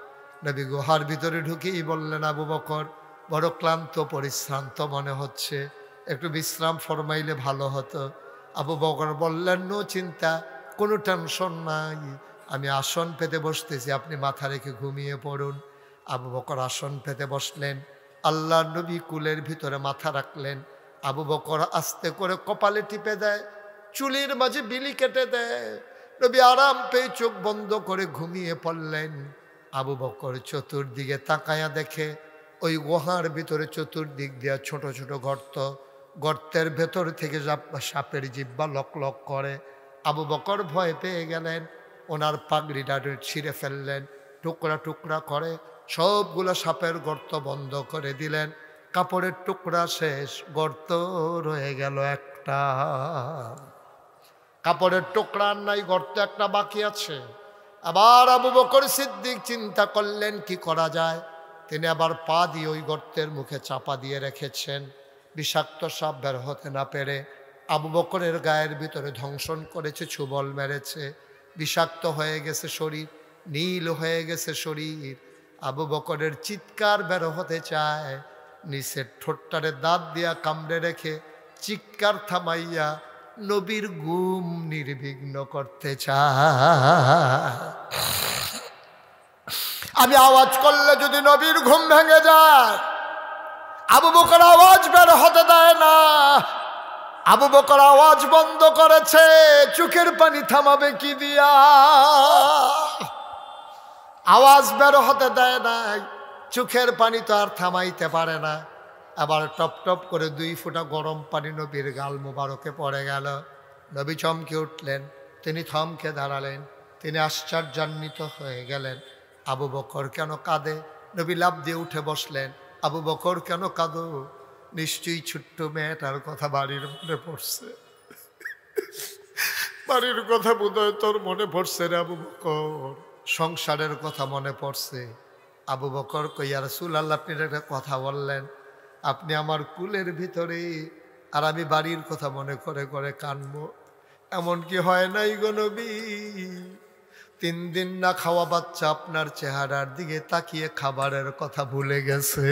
নবী গুহার ভিতরে ঢুকেই বললেন, আবু বকর বড় ক্লান্ত পরিশ্রান্ত মনে হচ্ছে, একটু বিশ্রাম ফরমাইলে ভালো হতো। আবু বকর বললেন, নো চিন্তা, কোনো টেনশন নাই, আমি আসন পেতে বসতেছি, আপনি মাথা রেখে ঘুমিয়ে পড়ুন। আবু বকর আসন পেতে বসলেন, আল্লাহ নবী কুলের ভিতরে মাথা রাখলেন। আবু বকর আস্তে করে কপালে টিপে দেয়, চুলির মাঝে বিলি কেটে দেয়। নবী আরাম পেয়ে চোখ বন্ধ করে ঘুমিয়ে পড়লেন। আবু বকর চতুর্দিকে তাকায়া দেখে ওই গুহার ভিতরে চতুর্দিক দিয়া ছোট ছোট গর্ত, গর্তের ভেতর থেকে সাপের জিহ্বা লক লক করে। আবু বকর ভয় পেয়ে গেলেন, ওনার পাগড়িটা ছিঁড়ে ফেললেন, টুকরা টুকরা করে সবগুলো সাপের গর্ত বন্ধ করে দিলেন। কাপড়ের টুকরা শেষ, গর্ত রয়ে গেল একটা। কাপড়ের টুকরা নাই, গর্ত একটা বাকি আছে। আবার আবু বকর সিদ্দিক চিন্তা করলেন কি করা যায়। তিনি আবার পা দিয়ে ওই গর্তের মুখে চাপা দিয়ে রেখেছেন, বিষাক্ত সাপ বের হতে না পেরে। আবু বকরের গায়ের ভিতরে ধ্বংসন করেছে, ছুবল মেরেছে, বিষাক্ত হয়ে গেছে শরীর, নীল হয়ে গেছে শরীর। আবু বকরের চিৎকার বের হতে চায়, নিচের ঠোঁটটারে দাঁত দিয়া কামড়ে রেখে চিৎকার থামাইয়া নবীর ঘুম নির্বিঘ্ন করতে চায়। আমি আওয়াজ করলে যদি নবীর ঘুম ভেঙে যায়, আবু বকর আওয়াজ বের হতে দেয় না। আবু বকর আওয়াজ বন্ধ করেছে, চোখের পানি থামাবে কি দিয়া, আওয়াজ বের হতে দেয় না, চোখের পানি তো আর থামাইতে পারে না। আবার টপ টপ করে 2 ফোঁটা গরম পানি নবীর গাল মুবারকে পড়ে গেল। নবী চমকে উঠলেন, তিনি থমকে দাঁড়ালেন, তিনি আশ্চর্যান্বিত হয়ে গেলেন। আবু বকর কেন কাঁদে? নবী লাফ দিয়ে উঠে বসলেন। আবু বকর কেন কাঁদো? নিশ্চয়ই ছোট্ট মেয়েটার কথা বাড়ির মনে পড়ছে, বাড়ির কথা বোধহয় তোর মনে পড়ছে রে আবু বকর, সংসারের কথা মনে পড়ছে। আবু বকর কই, ইয়া রাসূলুল্লাহ, আপনি একটা কথা বললেন, আপনি আমার কুলের ভিতরে, আর আমি বাড়ির কথা মনে করে করে কানবো, এমন কি হয় নাই গো নবী? 3 দিন না খাওয়া বাচ্চা আপনার চেহারার দিকে তাকিয়ে খাবারের কথা ভুলে গেছে,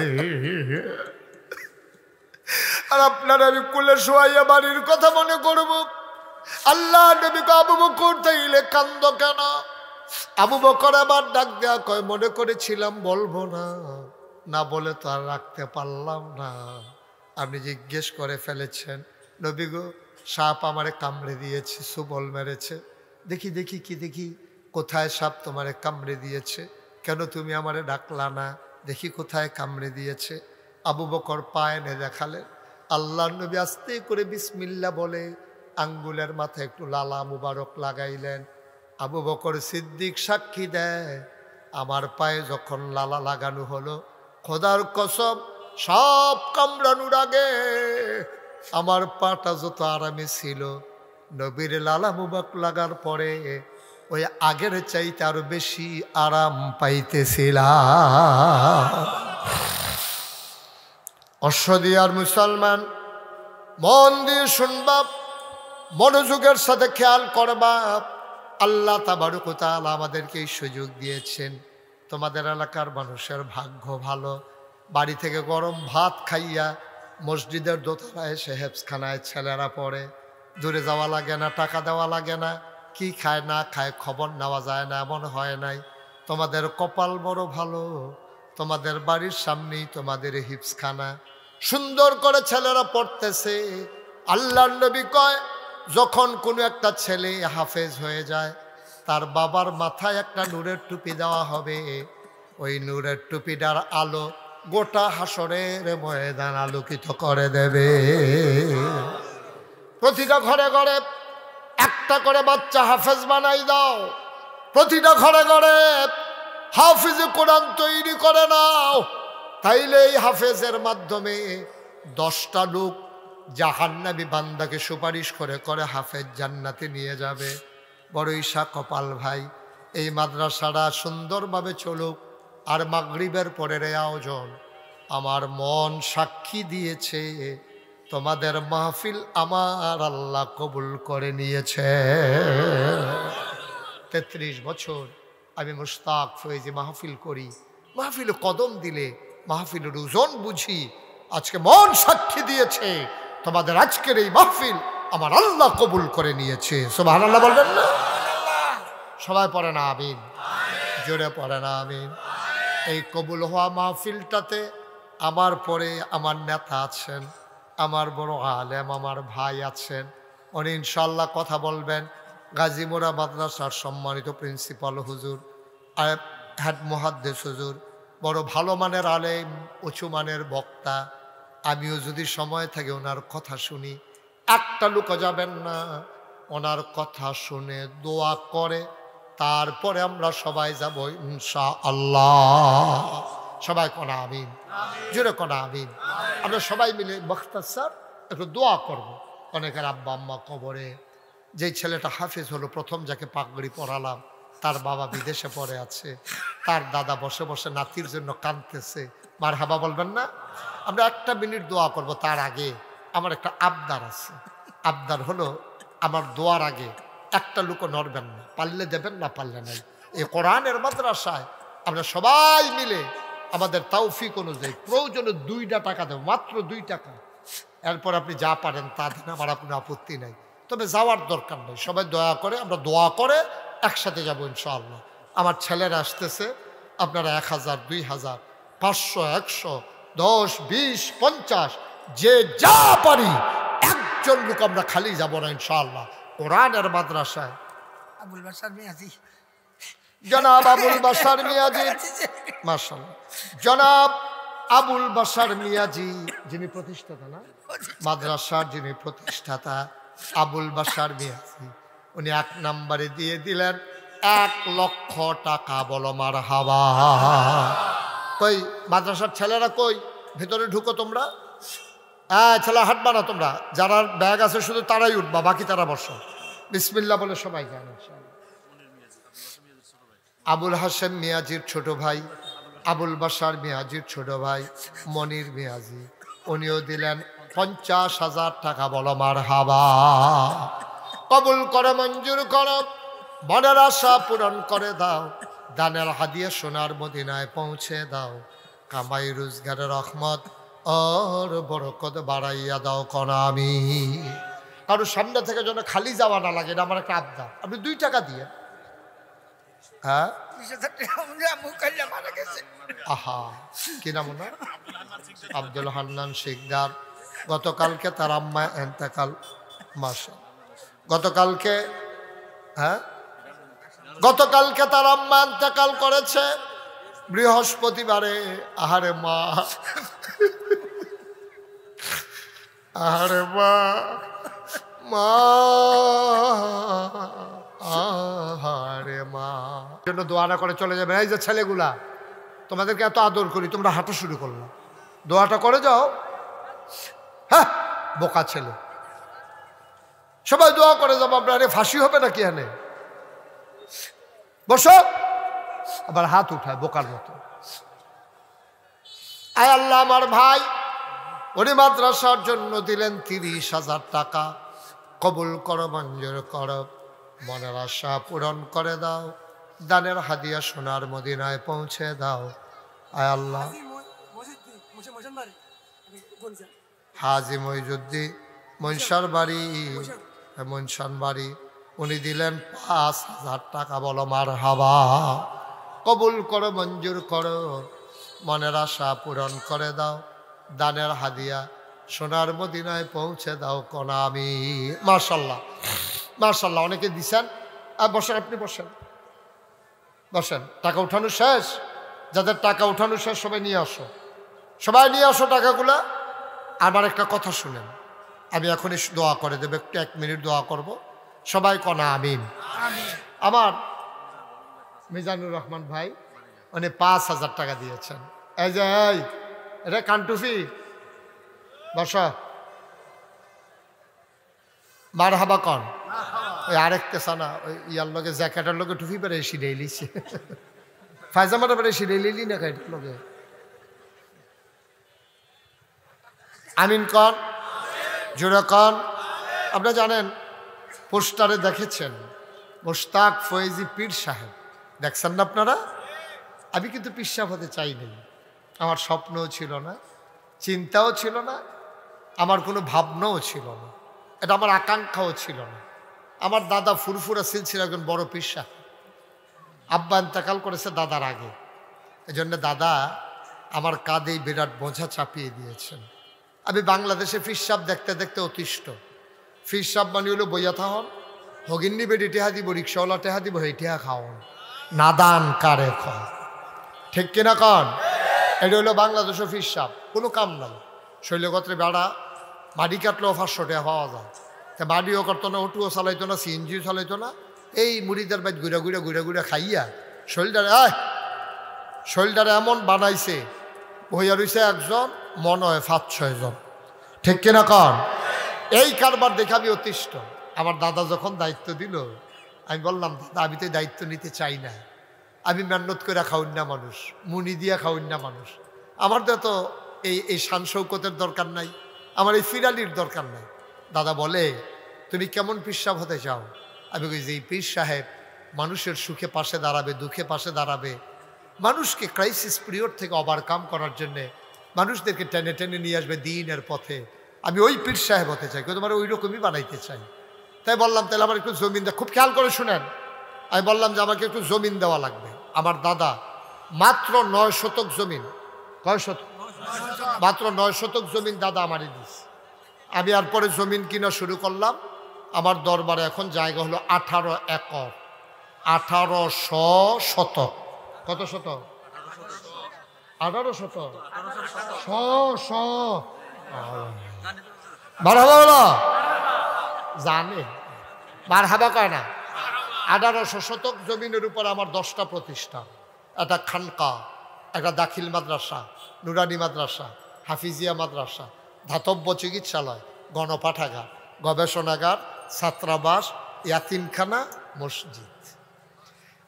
আর আপনার আমি কুলে শোয়াইয়া বাড়ির কথা মনে করব। আল্লাহ নবী কয়, আবু বকর তাইলে কান্দ কেন? আবু বকর আবার ডাক দেয়া কয়, মনে করেছিলাম বলবো না, না বলে তো আর রাখতে পারলাম না, আপনি জিজ্ঞেস করে ফেলেছেন। নবী গো, সাপ আমারে কামড়ে দিয়েছে, সুবল মেরেছে। দেখি দেখি কি দেখি, কোথায় সাপ তোমারে কামড়ে দিয়েছে? কেন তুমি আমারে ডাকলা না? দেখি কোথায় কামড়ে দিয়েছে। আবু বকর পা এনে দেখালেন। আল্লাহ নবী আস্তে করে বিসমিল্লাহ বলে আঙ্গুলের মাথায় একটু লালা মুবারক লাগাইলেন। আবু বকর সিদ্দিক সাক্ষী দেয়, আমার পায়ে যখন লালা লাগানো হলো, খোদার কসম সব কামড়ানোর আগে আমার পাটা যত আরামে ছিল, নবীর লালা মুবারক লাগার পরে ওই আগের চাইতে আরো বেশি আরাম পাইতেছিলাম। অশ্বদিয়ার মুসলমান, মন দিয়ে শুনবা, মনোযোগের সাথে খেয়াল করবা। আল্লাহ তাবারক ওয়া তাআলা আমাদেরকে এই সুযোগ দিয়েছেন। তোমাদের এলাকার মানুষের ভাগ্য ভালো, বাড়ি থেকে গরম ভাত খাইয়া মসজিদের দোতলায় এসে হেফজখানায় ছেলেরা পড়ে, দূরে যাওয়া লাগে না, টাকা দেওয়া লাগে না, কি খায় না খায় খবর নেওয়া যায় না, এমন হয় নাই। তোমাদের কপাল বড় ভালো, তোমাদের বাড়ির সামনেই তোমাদের হিফজখানা, সুন্দর করে ছেলেরা পড়তেছে। আল্লাহর নবী কয়, যখন কোনো একটা ছেলে হাফেজ হয়ে যায়, তার বাবার মাথায় একটা নূরের টুপি দেওয়া হবে। ওই নূরের টুপিটার আলো গোটা হাসরের ময়দান আলোকিত করে দেবে। প্রতিটা ঘরে ঘরে একটা করে বাচ্চা হাফেজ বানাই দাও, প্রতিটা ঘরে ঘরে হাফিজ কোরআন তৈরি করে নাও। তাইলে এই হাফেজের মাধ্যমে 10টা লোক জাহান্নামী বান্দাকে সুপারিশ করে করে হাফেজ জান্নাতে নিয়ে যাবে। বড় ঈশা কপাল ভাই, এই মাদ্রাসাটা সুন্দরভাবে চলুক। আর মাগরিবের পরের এই আয়োজন আমার মন সাক্ষী দিয়েছে, তোমাদের মাহফিল আমার আল্লাহ কবুল করে নিয়েছে। 33 বছর আমি মুশতাক ফয়েজি মাহফিল করি, মাহফিল কদম দিলে মাহফিলের ওজন বুঝি। আজকে মন সাক্ষী দিয়েছে, তোমাদের আজকের এই মাহফিল আমার আল্লাহ কবুল করে নিয়েছে। সুবহানাল্লাহ বলবেন না? সবাই পড়ে না আমিন? জোরে পড়ে না আমিন? এই কবুল হওয়া মাহফিলটাতে আমার পরে আমার নেতা আছেন, আমার বড় আলেম আমার ভাই আছেন, উনি ইনশাল্লাহ কথা বলবেন। গাজীমোড়া মাদ্রাসার সম্মানিত প্রিন্সিপাল হুজুর, হেড মুহাদ্দিস হুজুর, বড় ভালো মানের আলেম, উঁচু মানের বক্তা। আমিও যদি সময় থাকে ওনার কথা শুনি, একটা লুকো যাবেন না, ওনার কথা শুনে দোয়া করে তারপরে আমরা সবাই যাব ইনশাআল্লাহ। সবাই কোনা আমিন? জোরে কোনা আমিন? আমরা সবাই মিলে মুখতাসার একটু দোয়া করব। অনেকের আব্বা আম্মা কবরে, যেই ছেলেটা হাফেজ হলো, প্রথম যাকে পাগড়ি পরালাম, তার বাবা বিদেশে পড়ে আছে, তার দাদা বসে বসে নাতির জন্য কাঁদতেছে। মারহাবা বলবেন না? আমরা একটা মিনিট দোয়া করব। তার আগে আমার একটা আবদার আছে। আবদার হলো, আমার দোয়ার আগে একটা লুকো নড়বেন না, পারলে দেবেন, না পারলে নাই। এই কোরআনের মাদ্রাসায় আমরা সবাই মিলে আমাদের তৌফিক অনুযায়ী প্রয়োজনে 2টা টাকা দেব, মাত্র 2 টাকা। এরপর আপনি যা পারেন তা দেন, আমার কোনো আপত্তি নাই। তবে যাওয়ার দরকার নেই, সবাই দয়া করে, আমরা দোয়া করে একসাথে যাবো ইনশাআল্লাহ। আমার ছেলেরা আসতেছে, আপনারা 1000, 2000, 500, 100, 10, 20, 50 যে যা পারি, একজন লোক আমরা খালি যাব না ইনশাআল্লাহ। কোরআনের মাদ্রাসায় আবুল বাশার মিয়াজি, জনাব আবুল বাশার মিয়াজি, মাশাআল্লাহ, জনাব আবুল বাশার মিয়াজি, যিনি প্রতিষ্ঠাতা না মাদ্রাসার, যিনি প্রতিষ্ঠাতা আবুল বাশার মিয়াজি, উনি 1 নম্বরে দিয়ে দিলেন 1 লক্ষ টাকা। বলো মারহাবা। কই মাদ্রাসার ছেলেরা কই? ভিতরে ঢুকো তোমরা। ছেলে হাঁটবা না তোমরা, যারা ব্যাগ আছে শুধু তারাই উঠবা, বাকি তারা বসো। বিসমিল্লাহ বলে সবাই যান। আবুল হাশেম মিয়াজির ছোট ভাই, আবুল বাশার মিয়াজির ছোট ভাই মনির মিয়াজি, উনিও দিলেন 50,000 টাকা। বলো মারহাবা। কবুল করে, মঞ্জুর করো, মনের আশা পূরণ করে দাও, দানের হাদিয়া সোনার মদিনায় পৌঁছে দাও, কামাই রোজগারের রহমত আর বরকত বাড়াইয়া দাও কনা আমি। কারণ সামনে থেকে যেন খালি যাওয়া না লাগে, এটা আমার একটা আবদার। আপনি 2 টাকা দিয়ে। হ্যাঁ, আহা, কি নাম ওনার? আব্দুল হান্নান শিকদার। গতকালকে তার আম্মা এন্তেকাল। মাসা গতকালকে, হ্যাঁ, গতকালকে তার আম্মা এন্তেকাল করেছে বৃহস্পতিবারে। আহারে মা, আহারে মা, মা, আহারে মা। জন্য দোয়াটা করে চলে যাবে। এই যে ছেলেগুলা, তোমাদেরকে এত আদর করি, তোমরা হাঁটা শুরু করলো, দোয়াটা করে যাও। হ্যাঁ, বোকা ছেলে, সবাই দোয়া করে যাবো। আপনার ফাঁসি হবে নাকি? এনে বসো, আবার হাত উঠায় বোকার মতো। আয় আল্লাহ, আমার ভাই উনি মাদ্রাসার জন্য দিলেন 30,000 টাকা। কবুল করো, মঞ্জুর করো, মনের আশা পূরণ করে দাও, দানের হাদিয়া সোনার মদিনায় পৌঁছে দাও। আয় আল্লাহ, হাজি মইজুদ্দি মনসার বাড়ি, মনসান বাড়ি, উনি দিলেন 5,000 টাকা। বলো মারহাবা। কবুল করো, মঞ্জুর করো, মনের আশা পূরণ করে দাও, দানের হাদিয়া সোনার মদিনায় পৌঁছে দাও কোনা আমি। মাশাল্লাহ, মাশাল্লাহ, অনেকে দিছেন। বসেন, আপনি বসেন, বসেন। টাকা উঠানো শেষ? যাদের টাকা উঠানো শেষ সবাই নিয়ে আসো, সবাই নিয়ে আসো টাকাগুলা। আমার একটা কথা শুনেন, আমি এখনই দোয়া করে দেবো, একটু 1 মিনিট দোয়া করব। সবাই কনা আমিন। আমার মিজানুর রহমান ভাই উনি 5,000 টাকা দিয়েছেন। এই যে, এই এটা কান্টুফি, বস, মারহাবা কন। ওই আরেকটা সানা ওই ইয়ার লগে জ্যাকেটের লগে টুপি পরে সিঁড়ে লিছে ফায়জামাটা পরে সিঁড়ে লিলি না গাইডের লগে আমিন কন জোরে কন। আপনারা জানেন পোস্টারে দেখেছেন মোশতাক ফয়েজি পীর সাহেব, দেখছেন না আপনারা? আমি কিন্তু পীর সাহেব হতে চাইনি, আমার স্বপ্নও ছিল না, চিন্তাও ছিল না, আমার কোনো ভাবনাও ছিল না, এটা আমার আকাঙ্ক্ষাও ছিল না। আমার দাদা ফুরফুরা ছিল একজন বড় পীর সাহেব, আব্বা ইন্তেকাল করেছে দাদার আগে, এই জন্য দাদা আমার কাঁধেই বিরাট বোঝা চাপিয়ে দিয়েছেন। আমি বাংলাদেশে পীর সাহেব দেখতে দেখতে অতিষ্ঠ। পীর সাহেব মানে হলো বইয়া থাহন, হগিন্নি বেডি টেহা দিব, রিক্সাওয়ালা টেহা দিব, হেই টেহা খাওয়ান, নাদান কারে খাওয়া, ঠিক কিনা কন? এটা হলো বাংলাদেশের পীর সাহেব, কোনো কাম নাই। শৈলগত্রে বেড়া মাটি কাটলেও 500 টাকা পাওয়া যায়, তা বাড়িও করতো না, অটোও চালাইতো না, সিএনজিও চালাইতো না, এই মুড়িদার বাইত ঘুরে খাইয়া শৈলটারে এমন বানাইছে, বইয়া রয়েছে একজন, মনে হয় 5-6 জন, ঠিক কিনা কন? এই কারবার দেখে আমি অতিষ্ঠ। আমার দাদা যখন দায়িত্ব দিল, আমি বললাম দাদা আমি তো দায়িত্ব নিতে চাই না, আমি মেহনত করে খাউন না মানুষ, মুনি দিয়া খাউন না মানুষ, আমার তো এই শান শৌকতের দরকার নাই, আমার এই ফিরালির দরকার নাই। দাদা বলে তুমি কেমন পীর সাহেব হতে চাও? আমি কই যে এই পীর সাহেব মানুষের সুখে পাশে দাঁড়াবে, দুঃখে পাশে দাঁড়াবে, মানুষকে ক্রাইসিস পিরিয়ড থেকে ওভারকাম করার জন্যে মানুষদেরকে টেনে টেনে নিয়ে আসবে দিনের পথে, আমি ওই পীর সাহেব হতে চাই, কেউ তোমার ওই রকমই বানাইতে চাই। তাই বললাম তাহলে আমার একটু জমিন দেওয়া, খুব খেয়াল করে শুনেন, আমি বললাম যে আমাকে একটু জমিন দেওয়া লাগবে। আমার দাদা মাত্র 9 শতক জমিন, কয় শতক? মাত্র 9 শতক জমিন দাদা আমারই দিস। আমি আর পরে জমিন কিনা শুরু করলাম। আমার দরবারে এখন জায়গা হলো 18 একর, 1800 শতক। কত শতক? 18 শতক, জানে মারহাবা কয় না। 1800 শতক জমিনের উপর আমার 10টা প্রতিষ্ঠান, একটা খানকা, একটা দাখিল মাদ্রাসা, নুরানি মাদ্রাসা, হাফিজিয়া মাদ্রাসা, ধাতব্য চিকিৎসালয়, গণপাঠাগার, গবেষণাগার, ছাত্রাবাস, ইয়াতিমখানা, মসজিদ।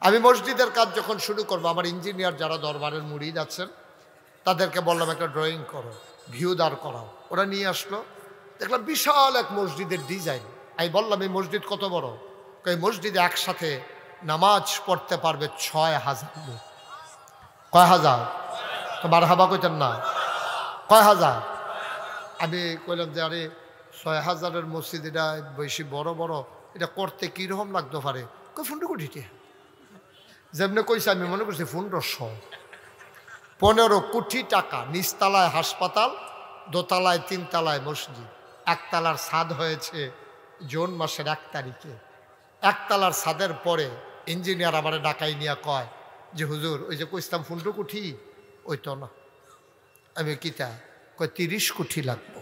আমি মসজিদের কাজ যখন শুরু করবো, আমার ইঞ্জিনিয়ার যারা দরবারের মুরিদ আছেন তাদেরকে বললাম একটা ড্রয়িং করো, ভিউ দাঁড় করাও। ওরা নিয়ে আসলো, দেখলাম বিশাল এক মসজিদের ডিজাইন। আমি বললাম এই মসজিদ কত বড়? এই মসজিদে একসাথে নামাজ পড়তে পারবে 6000 লোক। কয় হাজার? তো মারহাবা কইতেন না, কয় হাজার? আমি কইলাম যে আরে 6000-এর মসজিদ, এটা বেশি বড় বড়, এটা করতে কীরকম লাগতে পারে? কই 15 কোটি। যেমনি কইছে আমি মনে করছি 15 কোটি টাকা। নিচতলায় হাসপাতাল, দোতলায় 3 তলায় মসজিদ, একতলার ছাদ হয়েছে জুন মাসের 1 তারিখে। একতলার ছাদের পরে ইঞ্জিনিয়ার আমার ডাকাই নিয়ে কয় যে হুজুর ওই যে কইতাম 15 কোটি, ওই তো না। আমি কিতা কয় 30 কোটি লাগবো।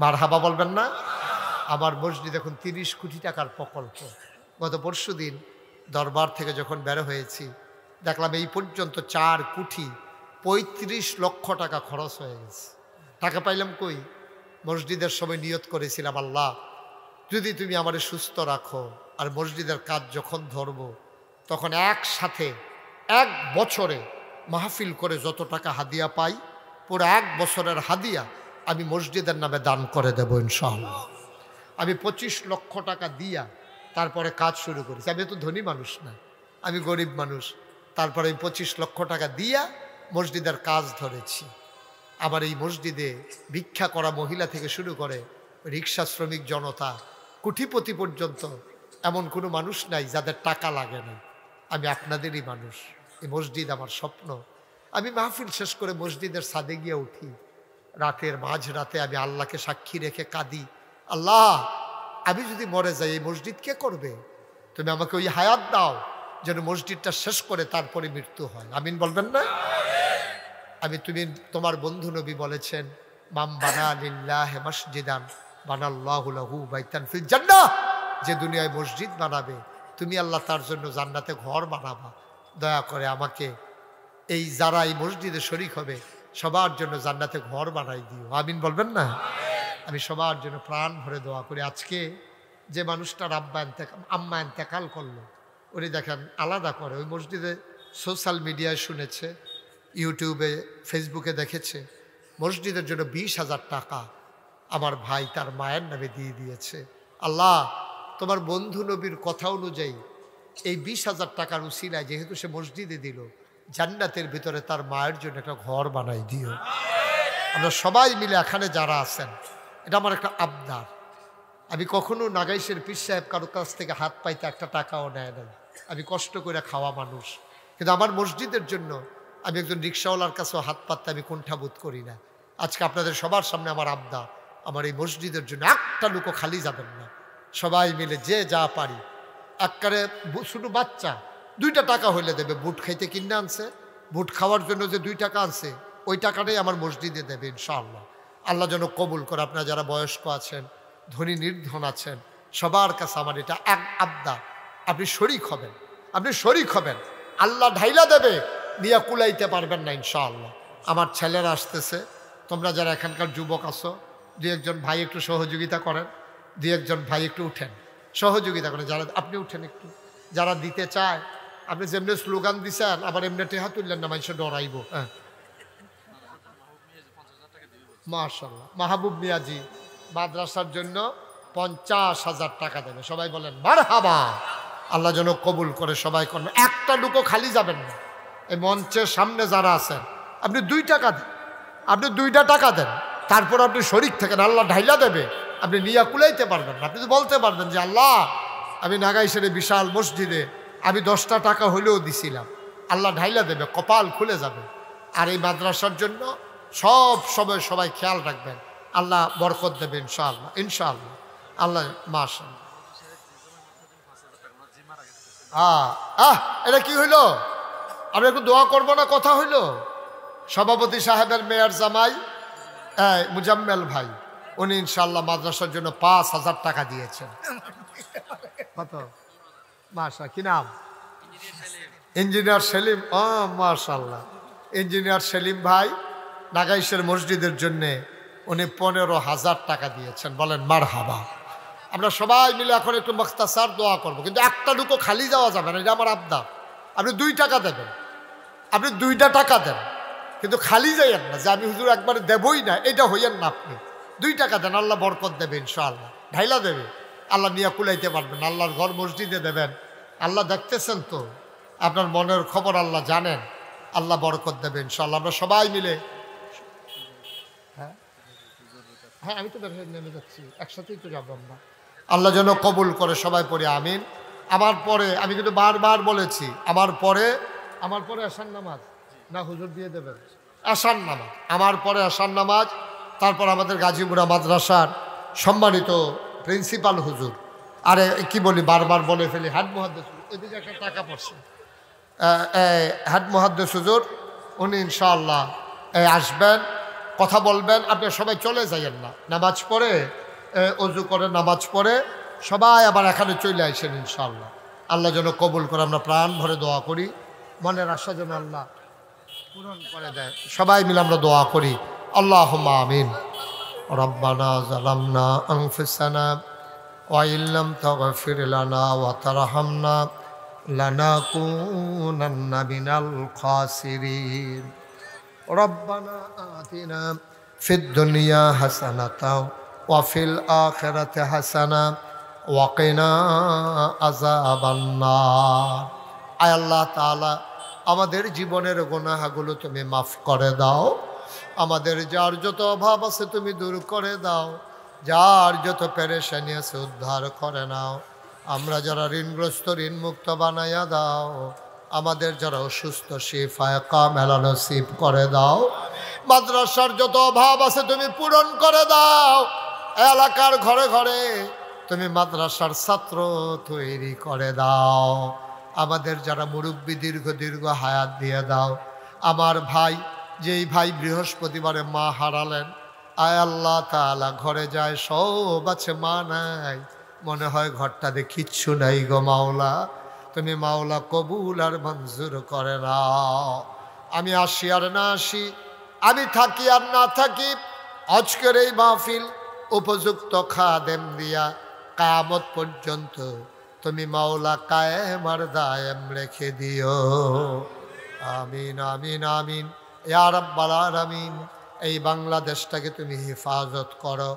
মারহাবা বলবেন না? আমার মসজিদ এখন 30 কোটি টাকার প্রকল্প। গত পরশু দিন দরবার থেকে যখন বের হয়েছি দেখলাম এই পর্যন্ত 4 কোটি 35 লক্ষ টাকা খরচ হয়ে গেছে। টাকা পাইলাম কই? মসজিদের সময় নিয়ত করেছিলাম আল্লাহ যদি তুমি আমারে সুস্থ রাখো আর মসজিদের কাজ যখন ধরবো তখন একসাথে 1 বছরে মাহফিল করে যত টাকা হাদিয়া পাই পুরো 1 বছরের হাদিয়া আমি মসজিদের নামে দান করে দেবো ইনশাআল্লাহ। আমি 25 লক্ষ টাকা দিয়া তারপরে কাজ শুরু করেছি। আমি তো ধনী মানুষ না, আমি গরিব মানুষ। তারপরে আমি 25 লক্ষ টাকা দিয়া মসজিদের কাজ ধরেছি। আবার এই মসজিদে ভিক্ষা করা মহিলা থেকে শুরু করে রিক্সা শ্রমিক জনতা, কোটিপতি পর্যন্ত এমন কোনো মানুষ নাই যাদের টাকা লাগে না। আমি আপনাদেরই মানুষ। এই মসজিদ আমার স্বপ্ন। আমি মাহফিল শেষ করে মসজিদের ছাদে গিয়ে উঠি, রাতের মাঝরাতে আমি আল্লাহকে সাক্ষী রেখে কাঁদি, আল্লাহ আমি যদি মরে যাই এই মসজিদ কে করবে? তুমি আমাকে ওই হায়াত দাও যেন মসজিদটা শেষ করে তারপরে মৃত্যু হয়। আমিন বলবেন না? তুমি তোমার বন্ধু নবী বলেছেন মাম বানা লিল্লাহি মসজিদান বানাল্লাহু লাহু বাইতান ফিল জান্নাহ, যে দুনিয়ায় মসজিদ বানাবে তুমি আল্লাহ তার জন্য জান্নাতে ঘর বানাবা। দয়া করে আমাকে এই যারা এই মসজিদে শরীক হবে সবার জন্য জান্নাতে ঘর বানাই দিও। আমিন বলবেন না? আমি সবার জন্য প্রাণ ভরে দোয়া করি। আজকে যে মানুষটার আম্মা এন্তেকাল করলো, উনি দেখেন আলাদা করে ওই মসজিদে সোশ্যাল মিডিয়ায় শুনেছে, ইউটিউবে ফেসবুকে দেখেছে, মসজিদের জন্য 20,000 টাকা আমার ভাই তার মায়ের নামে দিয়ে দিয়েছে। আল্লাহ, তোমার বন্ধু নবীর কথা অনুযায়ী এই 20,000 টাকার উসিলায় যেহেতু সে মসজিদে দিল, জান্নাতের ভিতরে তার মায়ের জন্য একটা ঘর বানাই দিও। আমরা সবাই মিলে এখানে যারা আছেন, এটা আমার একটা আবদার। আমি কখনো নাগাইশের পীর সাহেব কারো কাছ থেকে হাত পাইতে একটা টাকাও নেয় নাই, আমি কষ্ট করে খাওয়া মানুষ, কিন্তু আমার মসজিদের জন্য আমি একজন রিক্সাওয়ালার কাছেও হাত পাততে আমি কুণ্ঠাবোধ করি না। আজকে আপনাদের সবার সামনে আমার আবদার, আমার এই মসজিদের জন্য একটা লোকও খালি যাবেন না, সবাই মিলে যে যা পারি। একবারে শুধু বাচ্চা 2টা টাকা হইলে দেবে, বুট খাইতে কিনে আনছে, বুট খাওয়ার জন্য যে 2 টাকা আনছে ওই টাকাটাই আমার মসজিদে দেবে ইনশাআল্লাহ। আল্লাহ যেন কবুল করে। আপনারা যারা বয়স্ক আছেন, ধনী নির্ধন আছেন, সবার কাছে আমার এটা এক আবদার, আপনি শরীক হবেন, আপনি শরীক হবেন। আল্লাহ ঢাইলা দেবে, নিয়ে কুলাইতে পারবেন না ইনশাআল্লাহ। আমার ছেলেরা আসতেছে, তোমরা যারা এখানকার যুবক আছো, 2-1 ভাই একটু সহযোগিতা করেন, 2-1 ভাই একটু উঠেন, সহযোগিতা করেন। যারা আপনি উঠেন একটু, যারা দিতে চায়, আপনি যেমনি স্লোগান দিছেন আবার এমনি টেহা তুললেন না, মানুষের ডরাইব। হ্যাঁ, মাশাআল্লাহ। মাহবুব মিয়াজি মাদ্রাসার জন্য 50,000 টাকা দেবে, সবাই বলেন মারহাবা। আল্লাহ যেন কবুল করে, সবাই করবেন, একটা লোকও খালি যাবেন না। এই মঞ্চের সামনে যারা আছেন, আপনি 2 টাকা দেন, আপনি 2টা টাকা দেন, তারপর আপনি শরীক থাকেন, আল্লাহ ঢাইলা দেবে। আপনি নিয়া কুলাইতে পারবেন না, আপনি তো বলতে পারবেন যে আল্লাহ, আমি নাগাইশের বিশাল মসজিদে আমি 10টা টাকা হলেও দিছিলাম, আল্লাহ ঢাইলা দেবে, কপাল খুলে যাবে। আর এই মাদ্রাসার জন্য সব সময় সবাই খেয়াল রাখবেন, আল্লাহ বরকত দেবে ইনশাআল্লাহ, ইনশাআল্লাহ। আল্লাহ মাশাআল্লাহ। এটা কি হইল? আমরা একটু দোয়া করবো না? কথা হইল। সভাপতি সাহেবের মেয়র জামাই মুজাম্মেল ভাই, উনি ইনশাআল্লাহ মাদ্রাসার জন্য 5,000 টাকা দিয়েছেন। কত? মাশা, কি নাম? ইঞ্জিনিয়ার সেলিম। ও মাশাআল্লাহ, ইঞ্জিনিয়ার সেলিম ভাই নাগাইশের মসজিদের জন্যে উনি 15,000 টাকা দিয়েছেন। বলেন মারহাবা। আমরা সবাই মিলে এখন একটু মুখতাসার দোয়া করবো, কিন্তু একটা লোকও খালি যাওয়া যাবে না, এটা আমার আবদার। আপনি 2 টাকা দেবেন, আপনি 2টা টাকা দেন, কিন্তু খালি যাইয়েন না যে আমি হুজুর একবারে দেবই না, এটা হইয়েন না। আপনি 2 টাকা দেন, আল্লাহ বরকত দেবে ইনশাআল্লাহ, ঢাইলা দেবে, আল্লাহ নিয়ে কুলাইতে পারবেন। আল্লাহর ঘর মসজিদে দেবেন, আল্লাহ দেখতেছেন তো, আপনার মনের খবর আল্লাহ জানেন, আল্লাহ বরকত দেবে ইনশাআল্লাহ। আমরা সবাই মিলে, হ্যাঁ আমি তো নেমে যাচ্ছি, একসাথেই তো যাবো আমরা। আল্লাহ যেন কবুল করে, সবাই পড়ে আমিন। আমার পরে আমি কিন্তু বারবার বলেছি, আমার পরে আসার নামাজ না হুজুর দিয়ে দেবেন, আসার নামাজ, আমার পরে আসার নামাজ, তারপর আমাদের গাজীপুরা মাদ্রাসার সম্মানিত প্রিন্সিপাল হুজুর, আরে কি বলি বারবার বলে ফেলি, হেড মুহাদ্দিস, এদিকে একটা টাকা পড়ছে, হেড মুহাদ্দিস হুজুর, উনি ইনশাআল্লাহ আসবেন, কথা বলবেন। আপনি সবাই চলে যাইয়েন না, নামাজ পড়ে অজু করে নামাজ পড়ে সবাই আবার এখানে চলে আসেন ইনশাআল্লাহ। আল্লাহ যেন কবুল করে, আমরা প্রাণ ভরে দোয়া করি, মনের আশা যেন আল্লাহ পূরণ করে দেয়। সবাই মিলে আমরা দোয়া করি, আল্লাহুম্মা আমিন। রব্বানা যালামনা আনফুসানা ওয়া ইল্লাম তাগফির লানা ওয়া তারহামনা লানাকুনান্না মিনাল খাসিরিন। রব্বানা আতিনা ফিদ দুনিয়া হাসানাতাও ওয়া ফিল আখিরাতি হাসানা ওয়া কিনা আযাবান নার। আয় আল্লাহ তাআলা, আমাদের জীবনের গুনাহগুলো তুমি মাফ করে দাও, আমাদের যার যত অভাব আছে তুমি দূর করে দাও, যার যত পেরেশানি আছে উদ্ধার করে নাও, আমরা যারা ঋণগ্রস্ত ঋণমুক্ত বানাইয়া দাও, আমাদের যারা অসুস্থ শিফায়ে কামেলা নসিব করে দাও, মাদ্রাসার যত অভাব আছে তুমি পূরণ করে দাও, এলাকার ঘরে ঘরে তুমি মাদ্রাসার ছাত্র তৈরি করে দাও, আমাদের যারা মুরব্বী দীর্ঘ হায়াত দিয়ে দাও। আমার ভাই, যেই ভাই বৃহস্পতিবারে মা হারালেন, আয় আল্লাহ তাআলা, ঘরে যায় সব আছে, মা নাই, মনে হয় ঘরটাতে কিচ্ছু নাই গো মাওলা, তুমি মাওলা কবুল আর মঞ্জুর করে নাও। আমি আসি আর না আসি, আমি থাকি আর না থাকি, আজকের এই মাহফিল উপযুক্ত খাদেম দিয়া কিয়ামত পর্যন্ত তুমি মাওলা কায়েম আর দায়েম রেখে দিও। আমিন আমিন আমিন ইয়া রাব্বাল আলামিন। এই বাংলাদেশটাকে তুমি হেফাজত করো।